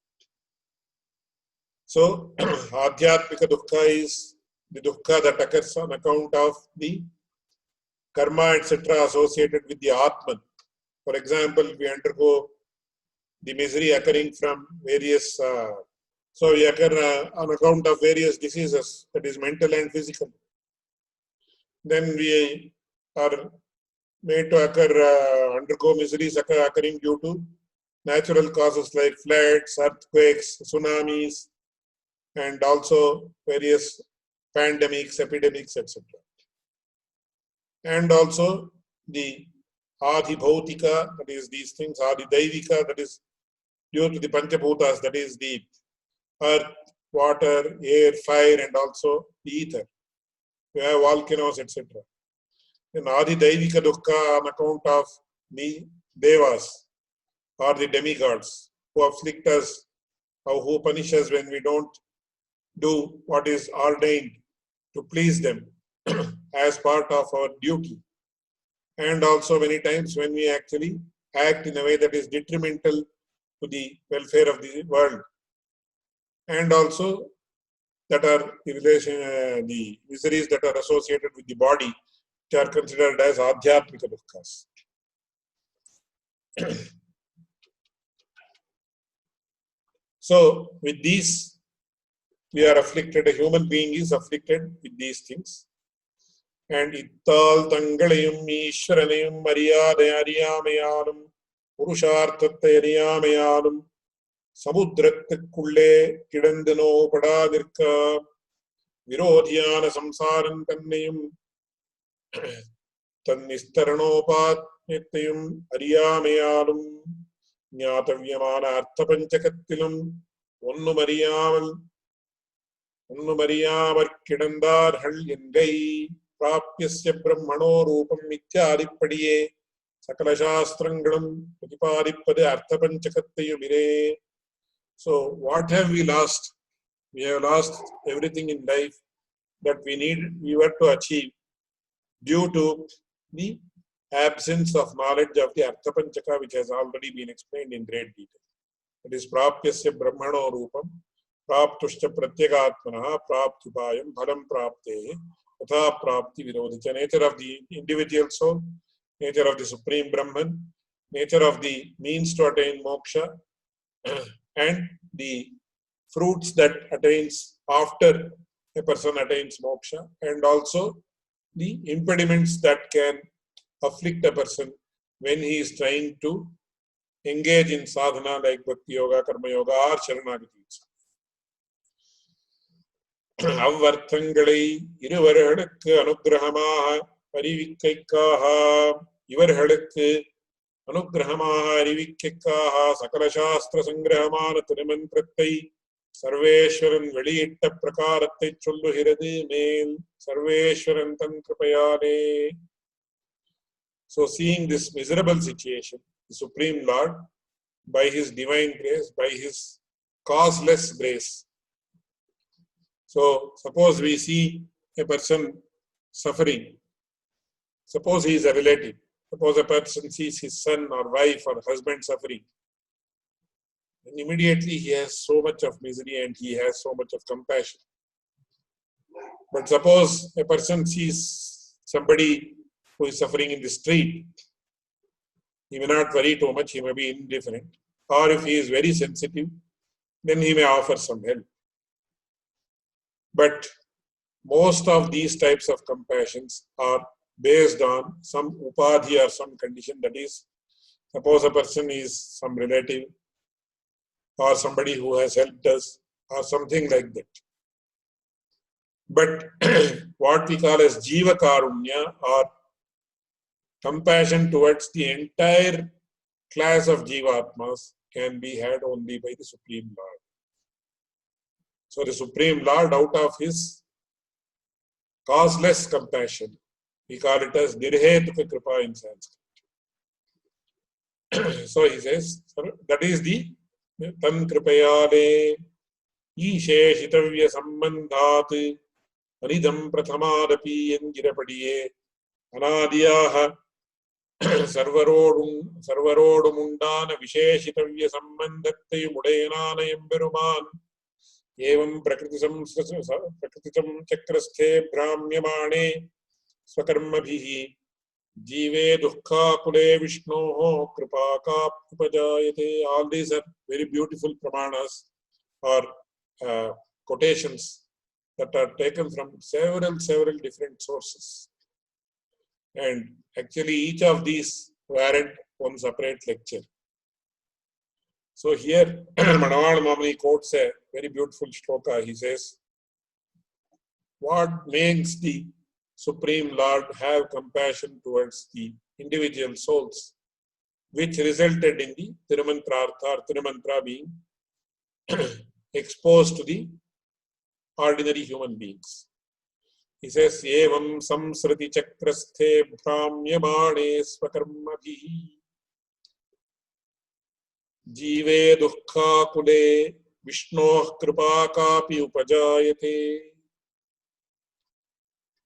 So adhyatmika dukkha is the dukkha that occurs on account of the karma, etc., associated with the Atman. For example, we undergo the misery occurring from various, so we occur on account of various diseases, that is mental and physical. Then we are made to undergo miseries occurring due to natural causes like floods, earthquakes, tsunamis, and also various pandemics, epidemics, etc. And also the adhibhautika, that is these things, adhidaivika, that is due to the panchabhutas, that is the earth, water, air, fire, and also the ether. We have volcanoes, etc. Then adhidaivika dukkha on account of the devas or the demigods who afflict us or who punish us when we don't do what is ordained to please them as part of our duty. And also many times when we actually act in a way that is detrimental to the welfare of the world. And also that are the miseries that are associated with the body, which are considered as adhyatmika dukkha's. So with these, we are afflicted, a human being is afflicted with these things. And ittal tangalayum ishwaranayum mariyadaya ariyamayalum purusharthathai ariyamayalum samudrattukkulle kidandano padadirka virodhiyana samsaram tannayum തന്നിസ്തരണോപാത്മ്യത്തെയും അറിയാമയാലും ജ്ഞാതവ്യமான அர்த்தபஞ்சகத்திலும் ஒன்னுமறியாமற் கிடந்தார்கள் என்கை பிராப்யஸ்ய பிரம்மணோ ரூபம் இத்தியாதிப்படியே சகல சாஸ்திரங்களும் பிரதிபாதிப்பது அர்த்தபஞ்சகத்தையுமிரே. So what have we lost? We have lost everything in life that we were to achieve due to the absence of knowledge of the Arthapanchaka, which has already been explained in great detail. It is Prapyasya Brahmano Rupam, Praptushcha Pratyagatmanaha, Praptupayam, Bhalam Prapte, Tatha Prapti Virodhicha. Nature of the individual soul, nature of the Supreme Brahman, nature of the means to attain moksha, and the fruits that attains after a person attains moksha, and also the impediments that can afflict a person when he is trying to engage in sadhana like bhakti yoga, karma yoga or sharanagati. அவ்வர்த்தங்களை இருவர்களுக்கு அனுக்கிரகமாக அறிவிக்கைக்காக இவர்களுக்கு அனுக்கிரகமாக அறிவிக்கைக்காக சகல சாஸ்திர சங்கிரகமான திருமந்திரத்தை சர்வேஸ்வரன் வெளியிட்ட பிரகாரத்தை சொல்லுகிறது மேல் சர்வேஸ்வரன் தன் கிருபையாலே. So seeing this miserable situation, the Supreme Lord, by his divine grace, by his causeless grace. So suppose we see a person suffering. Suppose he is a relative. Suppose a person sees his son or wife or husband suffering. And immediately he has so much of misery and he has so much of compassion. But suppose a person sees somebody who is suffering in the street. He may not worry too much, he may be indifferent. Or if he is very sensitive, then he may offer some help. But most of these types of compassions are based on some upadhi or some condition. That is, suppose a person is some relative or somebody who has helped us or something like that. But what we call as jiva karunya or compassion towards the entire class of jivatmas can be had only by the Supreme Lord. So the Supreme Lord, out of his causeless compassion, we call it as nirhetuka kripa in Sanskrit. So he says, that is the tan kripayale isheshitavya sambandhat anidam prathamadapi engirapadiye anadiyaha सर्वरोडुमुंडान विशेषितव्य संबंधत्तयु मुडेनान एम्बेरुमान एवं प्रकृतिसं चक्रस्थे भ्राम्यमाणे स्वकर्मभिः जीवे दुःखाकुले विष्णोः कृपाकाप्युपजायते. All these are very beautiful pramanas or quotations that are taken from several different sources. And actually each of these warrant one separate lecture. So here Manaval Mamani quotes a very beautiful shloka. He says, what makes the Supreme Lord have compassion towards the individual souls, which resulted in the Tirumantrartha or Tirumantra being exposed to the ordinary human beings. He says, evam samsriti chakrasthe bhramyamane svakarmabhihi jive dukkha kule vishnoh kripakapi upajayate.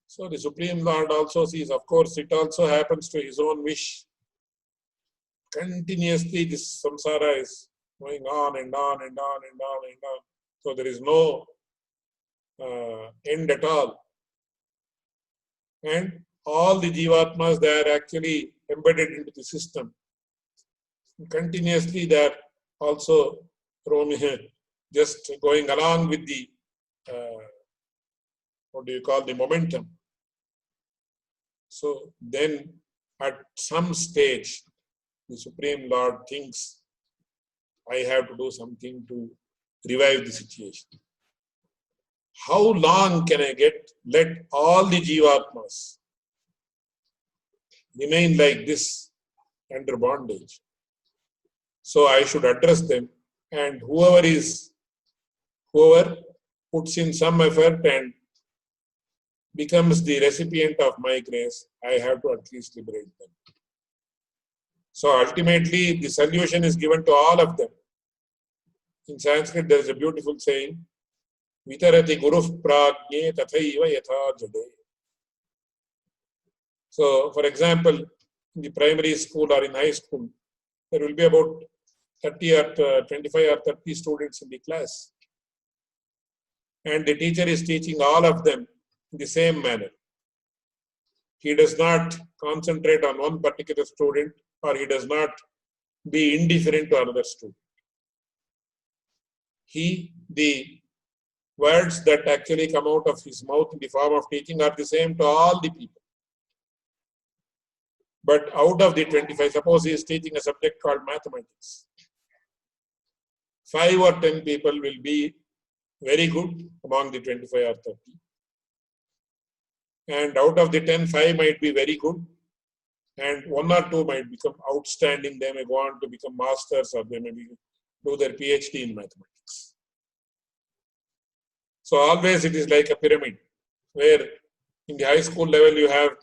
So the Supreme Lord also sees, of course, it also happens to his own wish. Continuously this samsara is going on and on and on and on and on. So there is no end at all. And all the jivatmas, they are actually embedded into the system. Continuously they are also just going along with the, the momentum. So then at some stage, the Supreme Lord thinks, I have to do something to revive the situation. How long can I let all the jivatmas remain like this under bondage? So I should address them, and whoever puts in some effort and becomes the recipient of my grace, I have to at least liberate them. So ultimately the solution is given to all of them. In Sanskrit there is a beautiful saying, Vitarati Guru Prajne Tathaiva Yatha Jade. So, for example, in the primary school or in high school, there will be about 30 or 25 or 30 students in the class. And the teacher is teaching all of them in the same manner. He does not concentrate on one particular student, or he does not be indifferent to another student. The words that actually come out of his mouth in the form of teaching are the same to all the people. But out of the 25, suppose he is teaching a subject called mathematics. 5 or 10 people will be very good among the 25 or 30. And out of the 10, 5 might be very good. And 1 or 2 might become outstanding. They may go on to become masters, or they may do their PhD in mathematics. So always it is like a pyramid, where in the high school level you have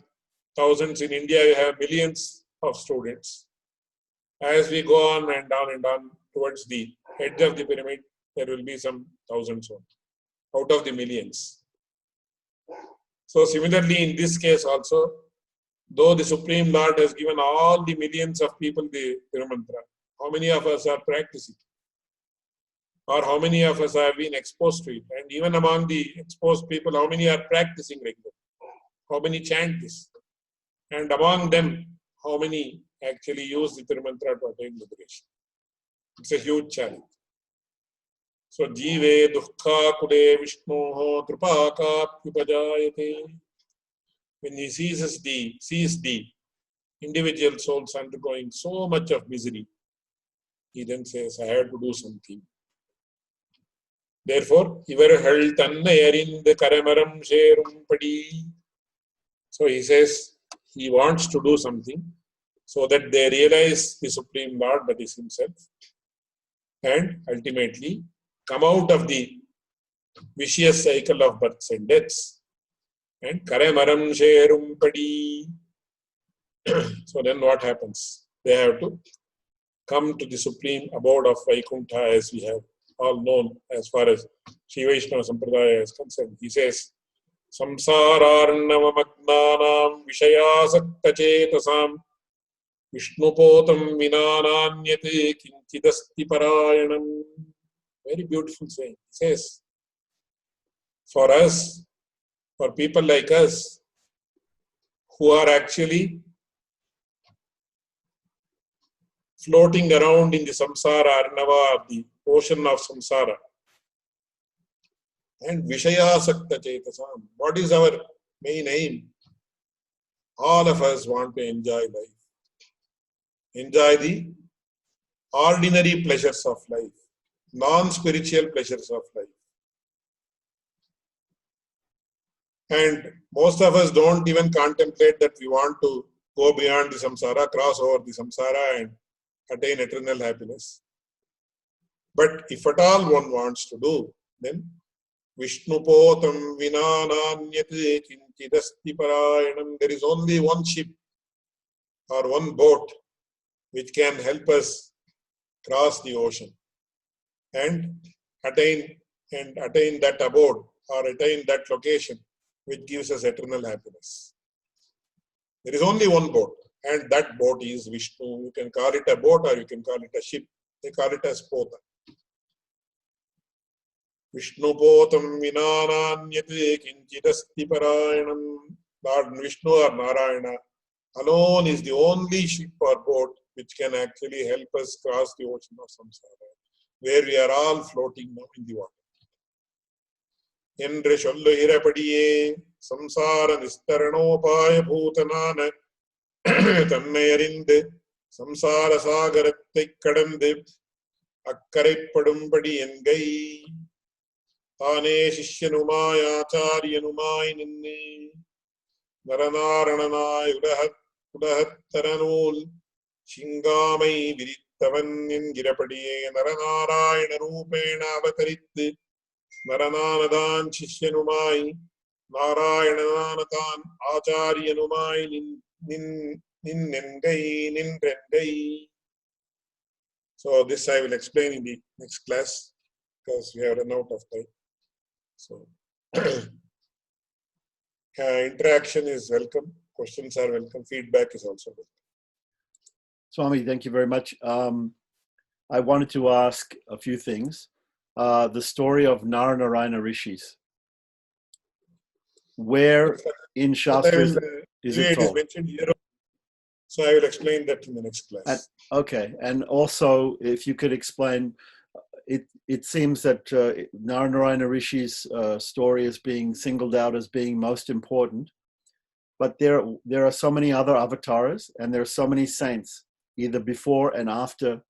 thousands. In India you have millions of students. As we go on and on towards the edge of the pyramid, there will be some thousands out of the millions. So similarly, in this case also, though the Supreme Lord has given all the millions of people the Tirumantra, how many of us are practicing? Or how many of us have been exposed to it? And even among the exposed people, how many are practicing regularly? How many chant this? And among them, how many actually use the Tirumantra to attain liberation? It's a huge challenge. So, Jive dukkha kude vishnoho trupakapyupajayate. When he sees the individual souls undergoing so much of misery, he then says, I have to do something. Therefore, ivar hal tannayarinde karamaram sherum padi. So he says he wants to do something so that they realize the Supreme Lord, that is himself, and ultimately come out of the vicious cycle of births and deaths. And karamaram sherum padi. So then what happens? They have to come to the supreme abode of Vaikuntha, as we have all known as far as Sri Vaishnava Sampradaya is concerned. He says, Samsararnavamagnanam vishayasakta chetasam Vishnupotam vinananyate kinchidasti parayanam. Very beautiful saying. He says, for us, for people like us, who are actually floating around in the samsara arnava, the ocean of samsara, and vishayasakta chetasam. What is our main aim? All of us want to enjoy life. Enjoy the ordinary pleasures of life, non-spiritual pleasures of life. And most of us don't even contemplate that we want to go beyond the samsara, cross over the samsara and attain eternal happiness. But if at all one wants to do, then Vishnupotam vinananyate kinchidasti parayanam. There is only one ship or one boat which can help us cross the ocean and attain that abode or attain that location which gives us eternal happiness. There is only one boat, and that boat is Vishnu. You can call it a boat or you can call it a ship. They call it as Pota. Vishnupotam vinananyate kinchidasti parayanam. Lord Vishnu or Narayana alone is the only ship or boat which can actually help us cross the ocean of samsara, where we are all floating now in the water. Endre sollu irapadiye samsara nistaranopaya bhutanana tannayarinde samsara sagarathai kadande akkaraippadumpadi engai tane shishyanumai acharyanumai ninne naranaranayi udahattaranul shingamai virittavan engirapadiye naranarayana rupena avatarittu Narananadan Shishyanumai, Narayananatan Acharyanumai Nindrengai. So this I will explain in the next class because we have run out of time. So interaction is welcome, questions are welcome, feedback is also welcome. Swami, thank you very much. I wanted to ask a few things. The story of Narayana Rishis. Where in Shastras is it told? Mentioned here, so I will explain that in the next class. Okay, and also if you could explain, it seems that Narayana Rishi's story is being singled out as being most important. but there are so many other avatars, and there are so many saints, either before and after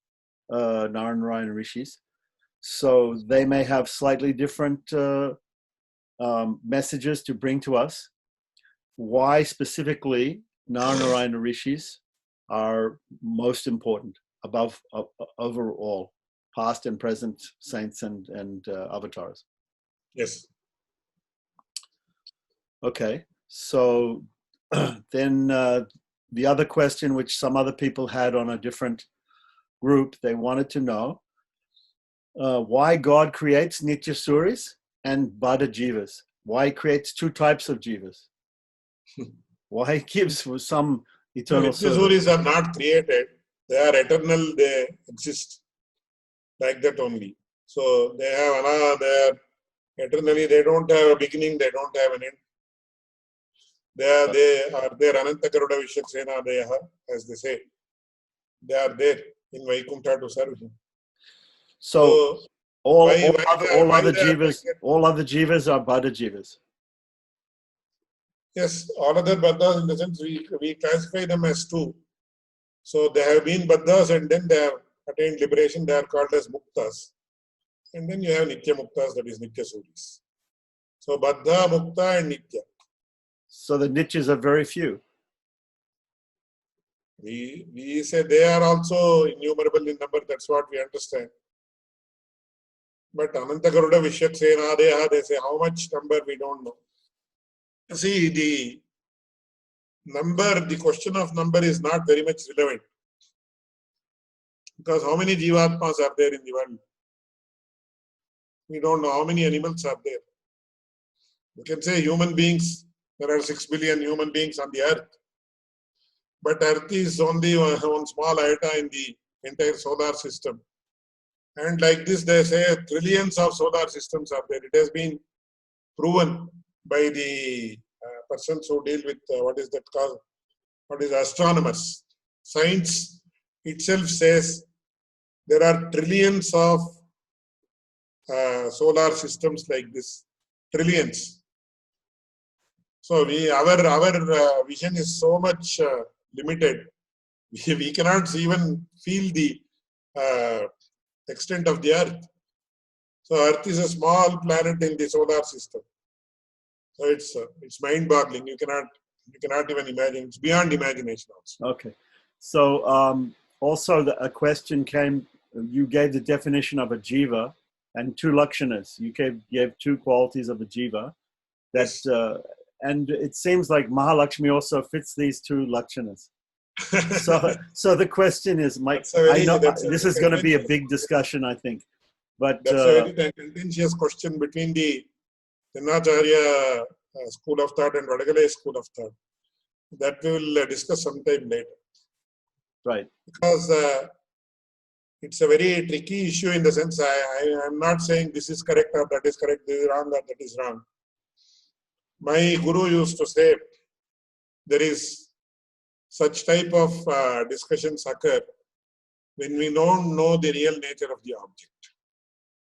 Narayana Rishis. So they may have slightly different messages to bring to us. Why specifically Narayana Rishis are most important above overall past and present saints and avatars? Yes. Okay, so then the other question, which some other people had on a different group, they wanted to know why God creates Nitya Suris and Bada Jivas. Why he creates two types of Jivas. Why he gives some eternal Nitya-Suris are not created. They are eternal. They exist like that only. So they have they are eternally. They don't have a beginning. They don't have an end. They are there. Ananta Garuda Vishaksena Deha, as they say. They are there in Vaikuntha to serve him. So all other jivas are Bada Jivas. Yes, all other Baddhas, in the sense we classify them as two. So they have been Baddhas and then they have attained liberation. They are called as Muktas. And then you have Nitya Muktas, that is Nitya Suris. So Baddha, Mukta and Nitya. So the Nityas are very few. We say they are also innumerable in number. That's what we understand. But Ananta Garuda Vishaksena Deha, they say how much number we don't know. See, the number, the question of number is not very much relevant. Because how many Jivatmas are there in the world? We don't know how many animals are there. You can say human beings, there are 6 billion human beings on the earth. But earth is only one small iota in the entire solar system. And like this, they say trillions of solar systems are there. It has been proven by the persons who deal with what is that called? What is astronomers? Science itself says there are trillions of solar systems like this. Trillions. So our vision is so much limited. We cannot even feel the extent of the earth. So earth is a small planet in the solar system. So it's mind-boggling. You cannot even imagine. It's beyond imagination also. Okay. So also a question came, you gave the definition of a jiva and two lakshanas. You gave two qualities of a jiva. That Yes. And it seems like Mahalakshmi also fits these two lakshanas. So the question is, I know this is going to be a big discussion, I think. But that's a very contentious question between the Janacharya school of thought and Vadagalaya school of thought. That we will discuss sometime later. Right. Because it's a very tricky issue in the sense I am not saying this is correct or that is correct, this is wrong or that is wrong. My guru used to say there is such type of discussions occur when we don't know the real nature of the object.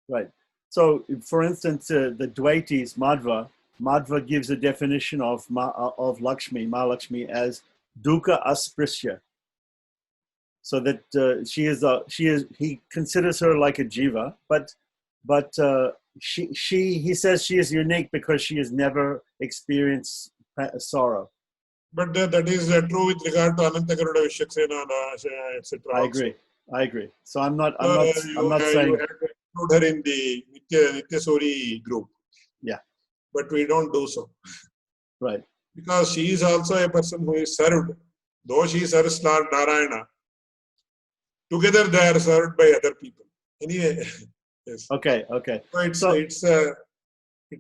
Right. So, for instance, the Dvaitis, Madhva gives a definition of Lakshmi, Mahalakshmi, as dukkha asprishya. So that he considers her like a jiva, but he says she is unique because she has never experienced sorrow. But that is true with regard to Ananta Garuda Vishaksena, etc. I agree. So I'm not saying you have to include her in the Nitya Suri group. Yeah. But we don't do so. Right. Because she is also a person who is served. Though she serves Lord Narayana, together they are served by other people. Anyway, yes. Okay. So it's a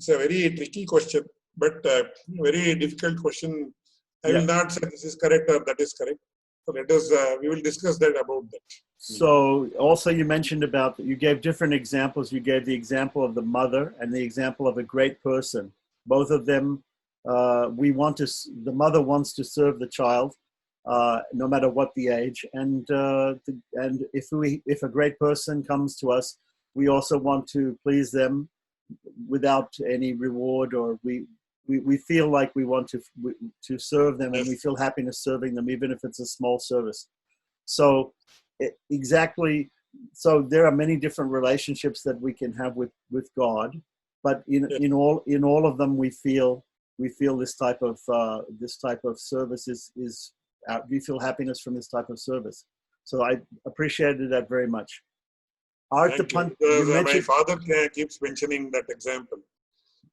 very tricky question, but very difficult question. I will not say this is correct or that is correct. So let us, we will discuss that about that. So also you mentioned you gave different examples. You gave the example of the mother and the example of a great person. Both of them, the mother wants to serve the child, no matter what the age. And if a great person comes to us, we also want to please them without any reward, or we we feel like we want to serve them, and Yes. we feel happiness serving them, even if it's a small service. So exactly. So there are many different relationships that we can have with God, but Yes. in all of them we feel this type of service is we feel happiness from this type of service. So I appreciated that very much. Thank you. Because Because, my mentioned, father keeps mentioning that example.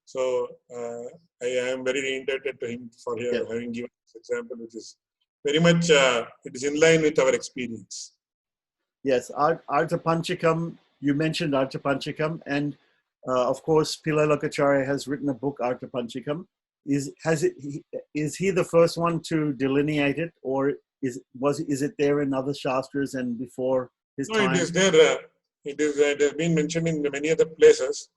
So I am very indebted to him for having given this example, which is very much it is in line with our experience. yes, Artha Panchakam. You mentioned Artha Panchakam, and of course, Pillai Lokacharya has written a book, Artha Panchakam. Is he the first one to delineate it, or is it there in other shastras and before his No, time? it is there. It has been mentioned in many other places,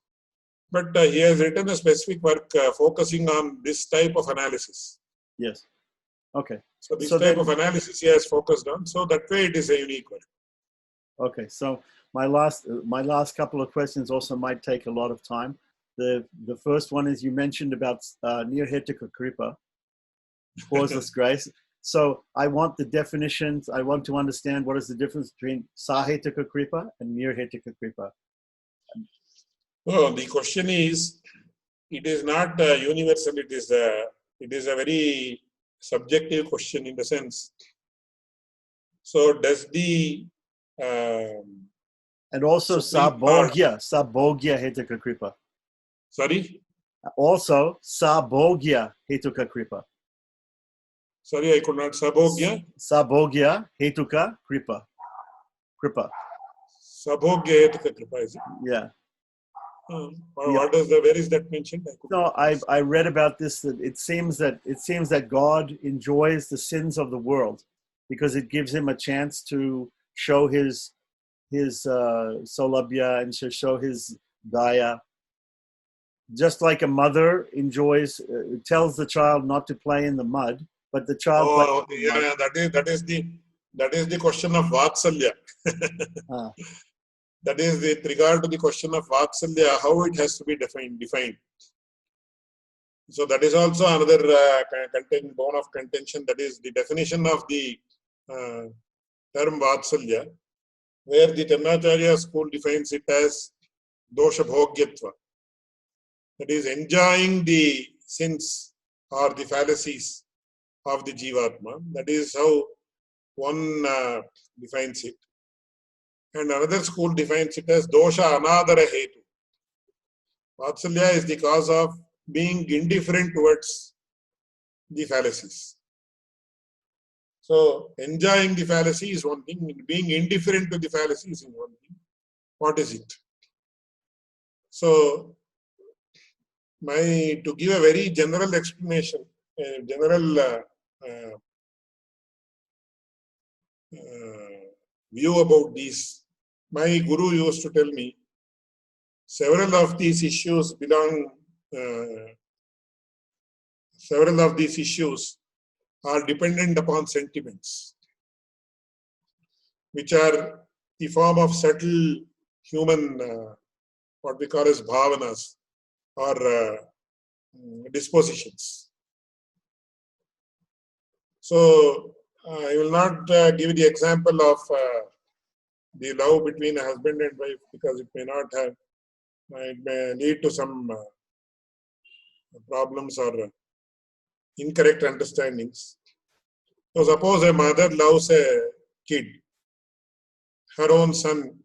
but he has written a specific work focusing on this type of analysis. Yes. Okay. So this So type then- of analysis he has focused on. So that way it is a unique work. Okay. So my last couple of questions also might take a lot of time. The first one is, you mentioned about Nirhetuka Kripa, causeless grace. So I want the definitions. I want to understand what is the difference between Sahetuka Kripa and Nirhetuka Kripa. No, the question is, it is not universal. It is a very subjective question in the sense. So does the And also Supreme Court- Sabogya Hetuka Kripa. sorry, Also Sabogya Hetuka Kripa. sorry, I could not. Sabogya, Sabogya Hetuka Kripa. Sabogya Hetuka Kripa, is it? Yeah. Where is that mentioned? No, I read about this, that it seems that God enjoys the sins of the world because it gives him a chance to show his solabhya and to show his daya. Just like a mother tells the child not to play in the mud, but the child plays in the mud. That is the question of Vatsalya. Ah. That is with regard to the question of Vatsalya, how it has to be defined. So that is also another bone of contention. That is the definition of the term Vatsalya, where the Tanacharya school defines it as dosha bhogyatva. That is enjoying the sins or the fallacies of the Jivatma. That is how one defines it. And another school defines it as dosha anadara hetu. Vatsalya is the cause of being indifferent towards the fallacies. So enjoying the fallacy is one thing, being indifferent to the fallacies is one thing. What is it? So to give a very general explanation, a general view about these, my guru used to tell me several of these issues are dependent upon sentiments, which are the form of subtle human, what we call as bhavanas or dispositions. So I will not give the example of the love between a husband and wife, because it may lead to some problems or incorrect understandings. So suppose a mother loves a kid, her own son,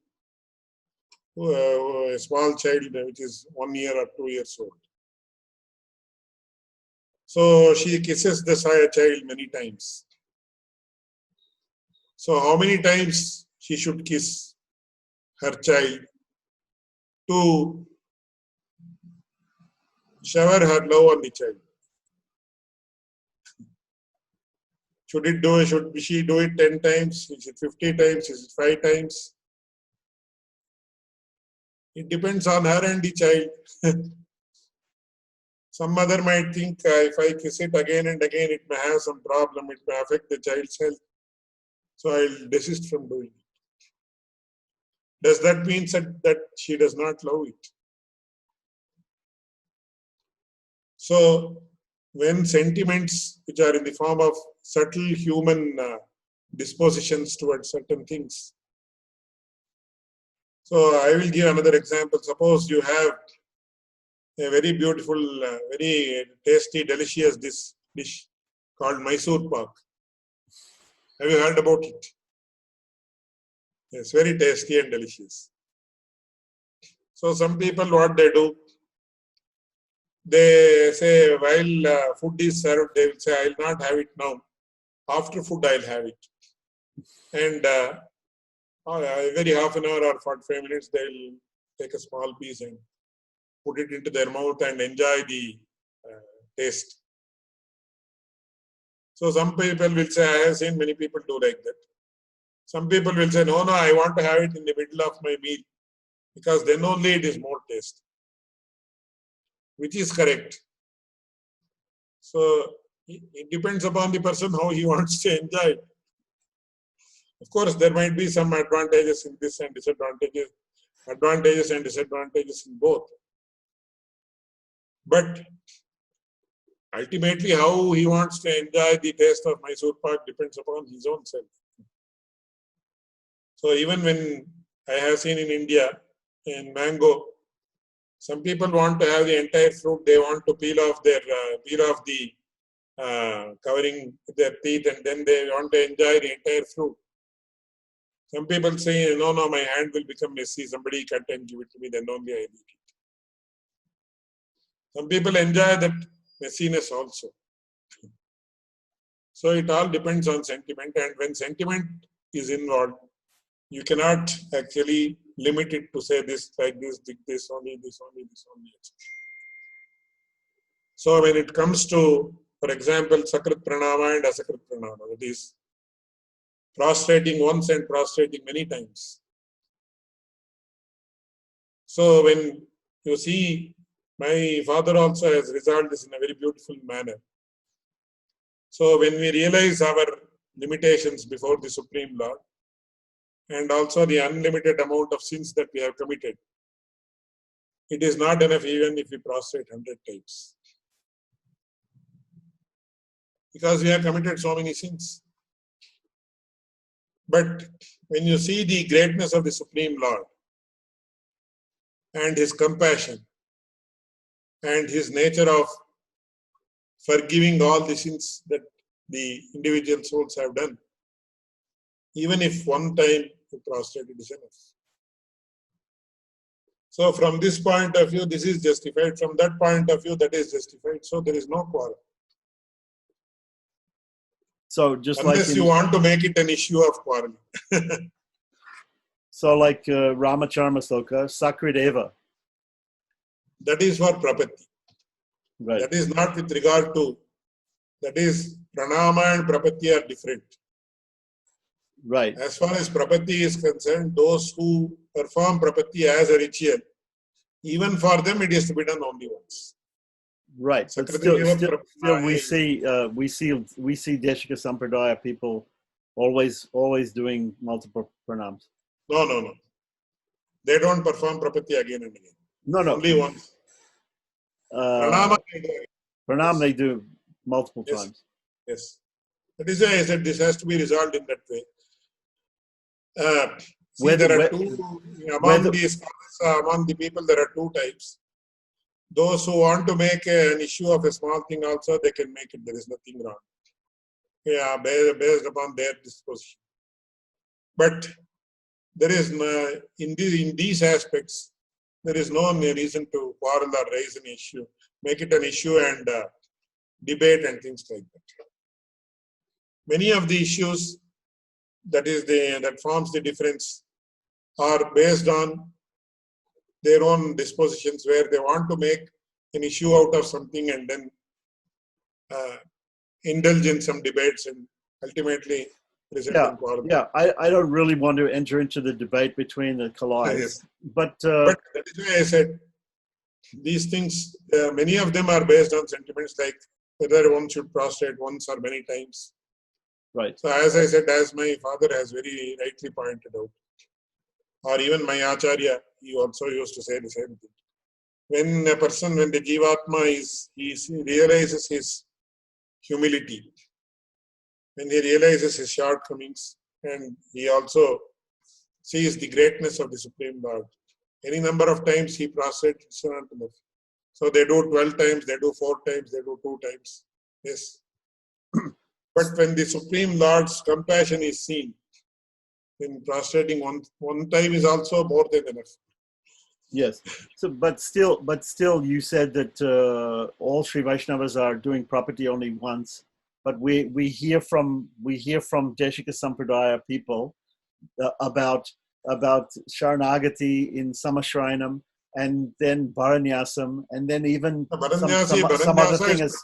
a small child which is 1 year or 2 years old. So she kisses the child many times. So how many times she should kiss her child to shower her love on the child? Should she do it 10 times? Is it 50 times? Is it 5 times? It depends on her and the child. Some mother might think if I kiss it again and again, it may have some problem, it may affect the child's health. So I'll desist from doing it. Does that mean that she does not love it? So when sentiments which are in the form of subtle human dispositions towards certain things. So I will give another example. Suppose you have a very beautiful, very tasty, delicious dish called Mysore Pak. Have you heard about it? It's very tasty and delicious. So some people, what they do, they say while food is served, they will say, I will not have it now. After food, I will have it. And every half an hour or 45 minutes, they will take a small piece and put it into their mouth and enjoy the taste. So some people will say, I have seen many people do like that. Some people will say, no, I want to have it in the middle of my meal because then only it is more taste. Which is correct. So it depends upon the person how he wants to enjoy it. Of course, there might be some advantages in this and disadvantages in both. But ultimately, how he wants to enjoy the taste of Mysore Pak depends upon his own self. So even when I have seen in India, in mango, some people want to have the entire fruit. They want to peel off the covering with their teeth, and then they want to enjoy the entire fruit. Some people say, no, my hand will become messy. Somebody cut and give it to me, then only I eat it. Some people enjoy that messiness also. So it all depends on sentiment, and when sentiment is involved, you cannot actually limit it to say this, like this only. So when it comes to, for example, Sakrit Pranama and Asakrit Pranama, that is prostrating once and prostrating many times. So when you see, my father also has resolved this in a very beautiful manner. So when we realize our limitations before the Supreme Lord, and also the unlimited amount of sins that we have committed, it is not enough even if we prostrate 100 times. Because we have committed so many sins. But when you see the greatness of the Supreme Lord and His compassion and His nature of forgiving all the sins that the individual souls have done, even if one time you prostrate, it is enough. So from this point of view, this is justified. From that point of view, that is justified. So there is no quarrel. So just unless like you want to make it an issue of quarrel. So like Ramacharma Sloka, Sakrideva. That is for prapatti. Right. That is not with regard to, that is pranama and prapatti are different. Right. As far as prapatti is concerned, those who perform prapatti as a ritual, even for them it is to be done only once. Right, but still we see Deshika Sampradaya people always doing multiple pranams. No. They don't perform prapatti again and again. No. Only once. Pranam they do multiple times. Yes. That is why I said this has to be resolved in that way. There are two among the people. There are two types. Those who want to make an issue of a small thing also, they can make it. There is nothing wrong. Yeah, based upon their disposition. But there is no, in these aspects, there is no reason to quarrel or raise an issue. Make it an issue and debate and things like that. Many of the issues that forms the difference are based on their own dispositions, where they want to make an issue out of something and then indulge in some debates and ultimately result in quarrel. Yeah, I don't really want to enter into the debate between the Kalais. Yes. But that is why I said these things, many of them are based on sentiments like whether one should prostrate once or many times. Right. So as I said, as my father has very rightly pointed out, or even my Acharya, he also used to say the same thing. When the Jivatma he realizes his humility, when he realizes his shortcomings, and he also sees the greatness of the Supreme Lord. Any number of times he prostrates, it's not enough. So they do 12 times, they do 4 times, they do 2 times. Yes. But when the Supreme Lord's compassion is seen, in prostrating one time is also more than enough. Yes. So, but still, you said that all Sri Vaishnavas are doing property only once. But we hear from Deshika Sampradaya people about Sharanagati in Samashrayanam, and then Bharanyasam, and then even some other thing as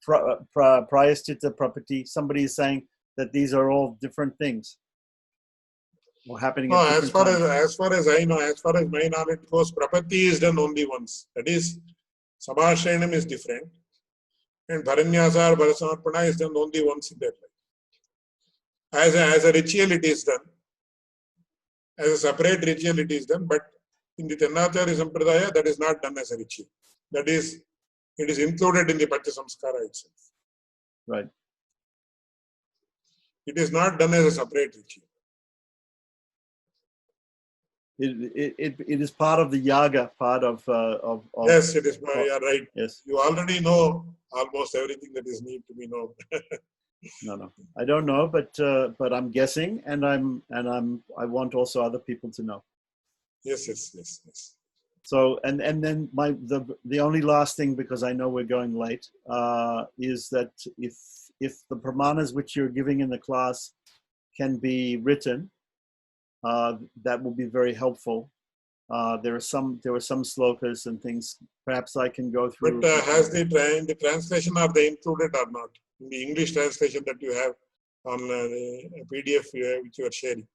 Prayaschitta property. Somebody is saying that these are all different things. Happening no, at as far times. as I know, as far as my knowledge goes, prapatti is done only once. That is, Samashrayanam is different, and Bharanyasa or Bharasamarpana is done only once in their life. As a ritual it is done, as a separate ritual it is done, but in the Tennacharya Sampradaya that is not done as a ritual. That is, it is included in the Patya Samskara itself. Right. It is not done as a separate ritual. It is part of the yaga, part of yes, it is. You are right. Yes. You already know almost everything that is need to be known. No, I don't know, but I'm guessing, and I want also other people to know. Yes. So and then the only last thing, because I know we're going late, is that if the pramanas which you're giving in the class can be written, that will be very helpful. There were some slokas and things. Perhaps I can go through. But has the translation, are they included or not in the English translation that you have on the PDF which you are sharing?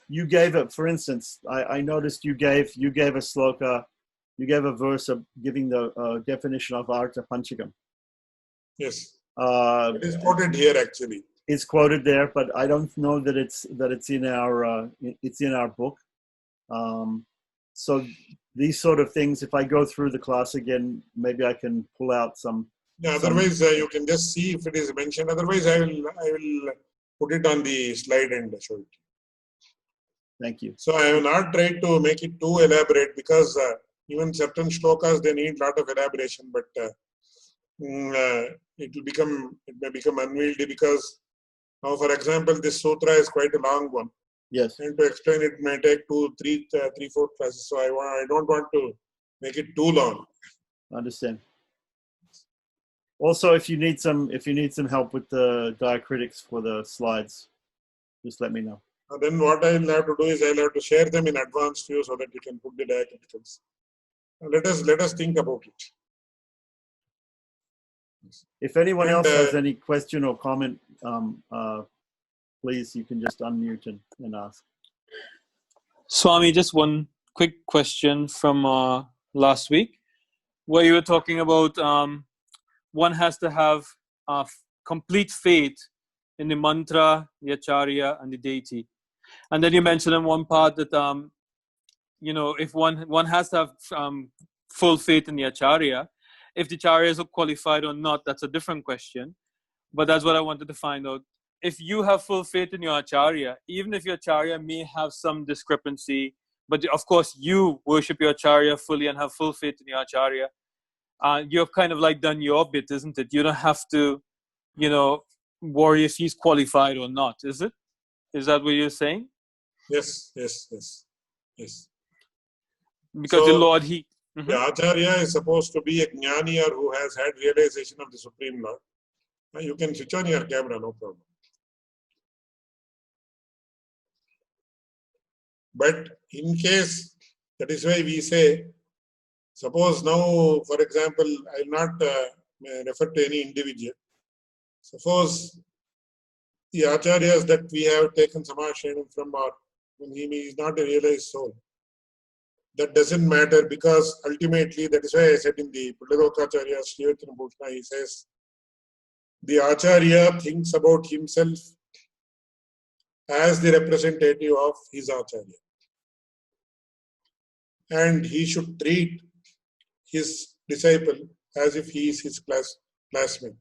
You gave it. For instance, I noticed you gave a sloka, you gave a verse of giving the definition of Artha Panchakam. Yes. It is quoted here actually. It's quoted there, but I don't know that it's in our book. So these sort of things, if I go through the class again, maybe I can pull out some. Yeah, otherwise you can just see if it is mentioned. Otherwise, I will put it on the slide and show it. Thank you. So I have not tried to make it too elaborate, because even certain shlokas, they need a lot of elaboration, but it may become unwieldy, because now, for example, this sutra is quite a long one. Yes. And to explain it may take 2, 3, 4 classes. So I don't want to make it too long. Understand. Also, if you need some help with the diacritics for the slides, just let me know. Then what I'll have to do is I'll have to share them in advance to you so that you can put the diacritics. Let us think about it. If anyone else has any question or comment, please, you can just unmute and ask. Swami, just one quick question from last week, where you were talking about one has to have complete faith in the mantra, the acharya, and the deity. And then you mentioned in one part that if one has to have full faith in the acharya. If the acharya is qualified or not, that's a different question. But that's what I wanted to find out. If you have full faith in your acharya, even if your acharya may have some discrepancy, but of course you worship your acharya fully and have full faith in your acharya, you've kind of like done your bit, isn't it? You don't have to, worry if he's qualified or not, is it? Is that what you're saying? Yes. Because the Lord, the acharya is supposed to be a jnani or who has had realization of the Supreme Lord. You can switch on your camera, no problem. But in case, that is why we say, suppose now, for example, I will not refer to any individual. Suppose the acharyas that we have taken Samashrayanam from, or when he is not a realized soul, that doesn't matter, because ultimately, that is why I said in the Pullakacharya Srivatana Bhushana, he says, the acharya thinks about himself as the representative of his acharya. And he should treat his disciple as if he is his classmate.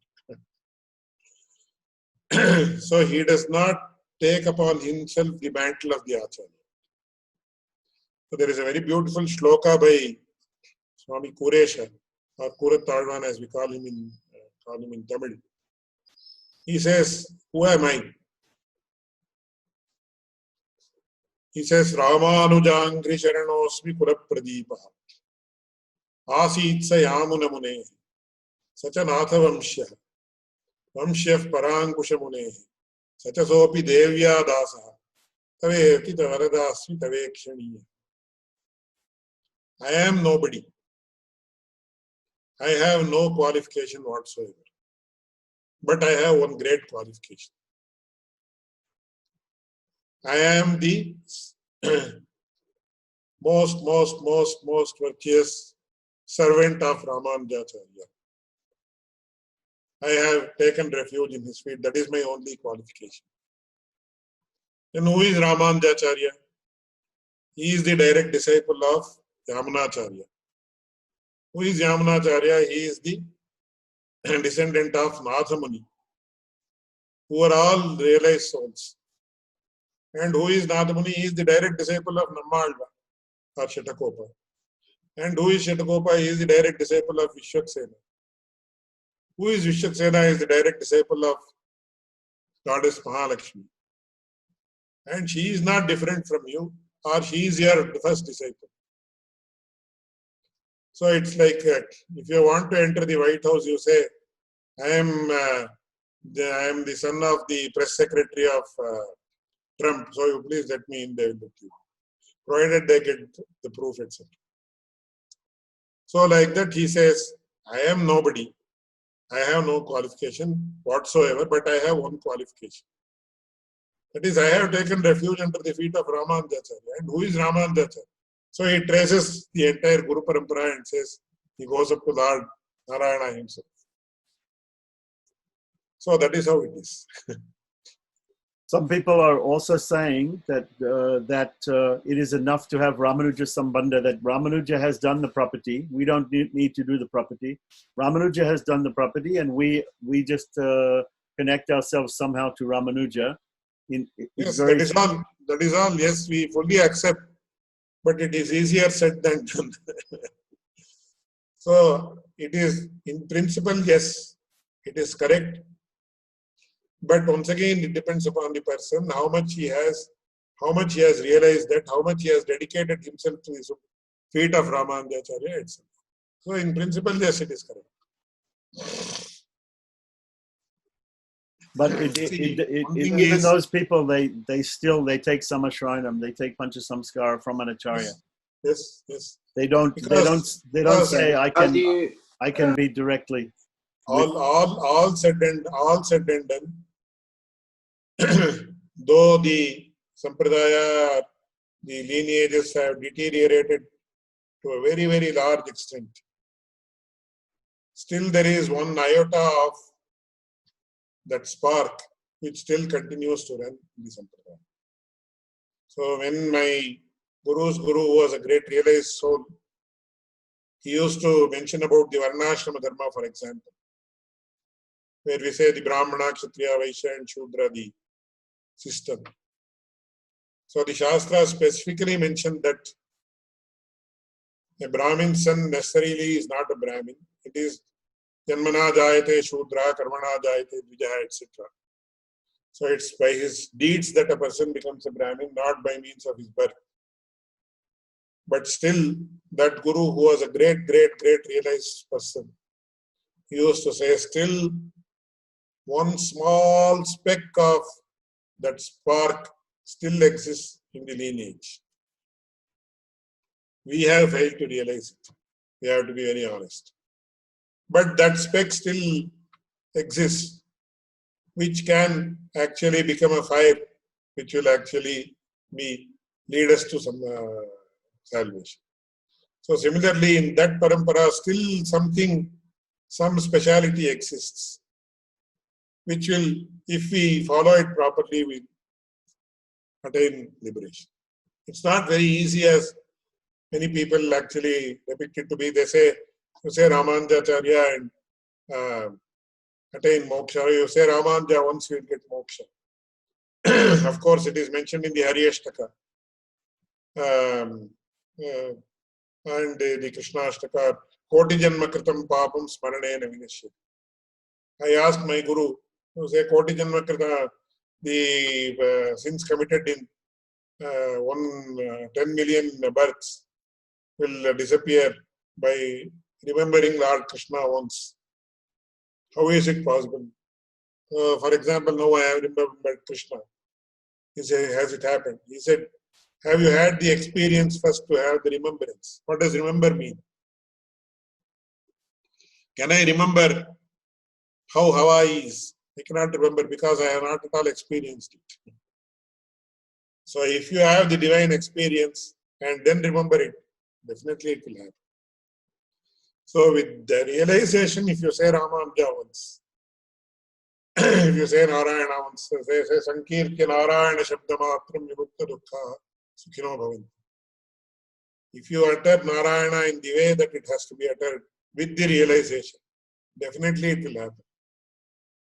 So he does not take upon himself the mantle of the Acharya. So there is a very beautiful shloka by Swami Kuresha, or Kurat Talvan as we call him in Tamil. He says, who am I? He says, Ramanujangri Sharanosmi Kurapradeepa Asitsa Yamuna Mune Sachanatha Vamshya Vamshyaf Parankusha Mune Sachasopi Devya Dasa Taveti Tavaradasmi Tavekshaniya. I am nobody. I have no qualification whatsoever. But I have one great qualification. I am the most virtuous servant of Ramanujacharya. I have taken refuge in his feet. That is my only qualification. And who is Ramanujacharya? He is the direct disciple of Yamunacharya. Who is Yamunacharya? He is the descendant of Nathamuni, who are all realized souls. And who is Nathamuni? He is the direct disciple of Nammalva or Shatakopa. And who is Shatakopa? He is the direct disciple of Vishwaksena. Who is Vishwaksena? He is the direct disciple of Goddess Mahalakshmi. And she is not different from you, or she is your first disciple. So it's like that. If you want to enter the White House, you say, I am the son of the press secretary of Trump, so you please let me in there with you, provided they get the proof, etc. So like that, he says, I am nobody. I have no qualification whatsoever, but I have one qualification. That is, I have taken refuge under the feet of Ramanujacharya. And who is Ramanujacharya? So he traces the entire Guru Parampara and says, he goes up to Lord Narayana himself. So that is how it is. Some people are also saying that it is enough to have Ramanuja Sambandha, that Ramanuja has done the property. We don't need to do the property. Ramanuja has done the property, and we just connect ourselves somehow to Ramanuja. Yes, that is all. That is all. Yes, we fully accept, but it is easier said than done. So it is, in principle, yes, it is correct. But once again, it depends upon the person, how much he has realized that, how much he has dedicated himself to the feet of Ramanujacharya itself. So in principle, yes, it is correct. But even those people, they take Samashrinam, they take Panchasamskara from an Acharya. Yes. They don't say I can be directly. All said and done. Though the Sampradaya, the lineages have deteriorated to a very, very large extent, still there is one iota of that spark which still continues to run in the Sampradaya. So when my Guru's Guru was a great realized soul, he used to mention about the Varnashrama Dharma, for example, where we say the Brahmana, Kshatriya, Vaishya and Shudra, the system. So the Shastra specifically mentioned that a Brahmin's son necessarily is not a Brahmin. It is Janmana Jayate Shudra, Karmana Jayate Dvijaha, etc. So it's by his deeds that a person becomes a Brahmin, not by means of his birth. But still, that Guru, who was a great realized person, he used to say, still one small speck of that spark still exists in the lineage. We have failed to realize it. We have to be very honest. But that speck still exists, which can actually become a fire, which will actually lead us to some salvation. So similarly, in that parampara, still some speciality exists, which will, if we follow it properly, will attain liberation. It's not very easy as many people actually depict it to be. They say, You say Ramanujacharya and attain moksha. You say Ramanuja, once you will get moksha. Of course, it is mentioned in the Haryashtaka and the Krishnashtaka. Koti janma kritam papam smarane navinasya. I asked my guru, you say Koti janma krita, the sins committed in 10 million births will disappear by remembering Lord Krishna once. How is it possible? For example, now I have remembered Krishna. He said, has it happened? He said, have you had the experience first to have the remembrance? What does remember mean? Can I remember how Hawaii is? I cannot remember because I have not at all experienced it. So if you have the divine experience and then remember it, definitely it will happen. So with the realization, if you say Ramanuja once, if you say Narayana once, say Sankirtya Narayana Shabdamatram Vimukta Dukkha Sukhino Bhavanti. If you utter Narayana in the way that it has to be uttered with the realization, definitely it will happen.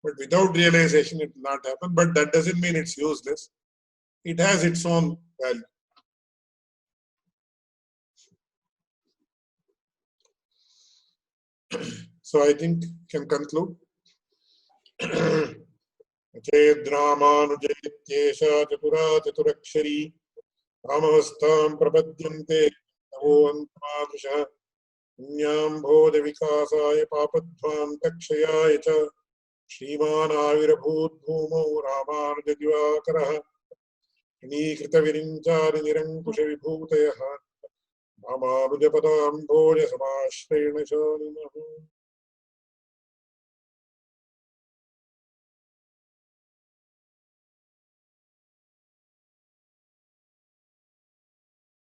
But without realization, it will not happen. But that doesn't mean it's useless. It has its own value. So I think can conclude. Chedramānujayityesha chatura chaturakshari ramavastham prapadyante namo antamadrisha punyam bodha vikasaya papadhvam takshayaya cha Shriman avirabhut bhumo Ramanuja divakaraha Krita virinchari nirankusha vibhutayaha Ramanuja padam bhoja samashrena shaninaha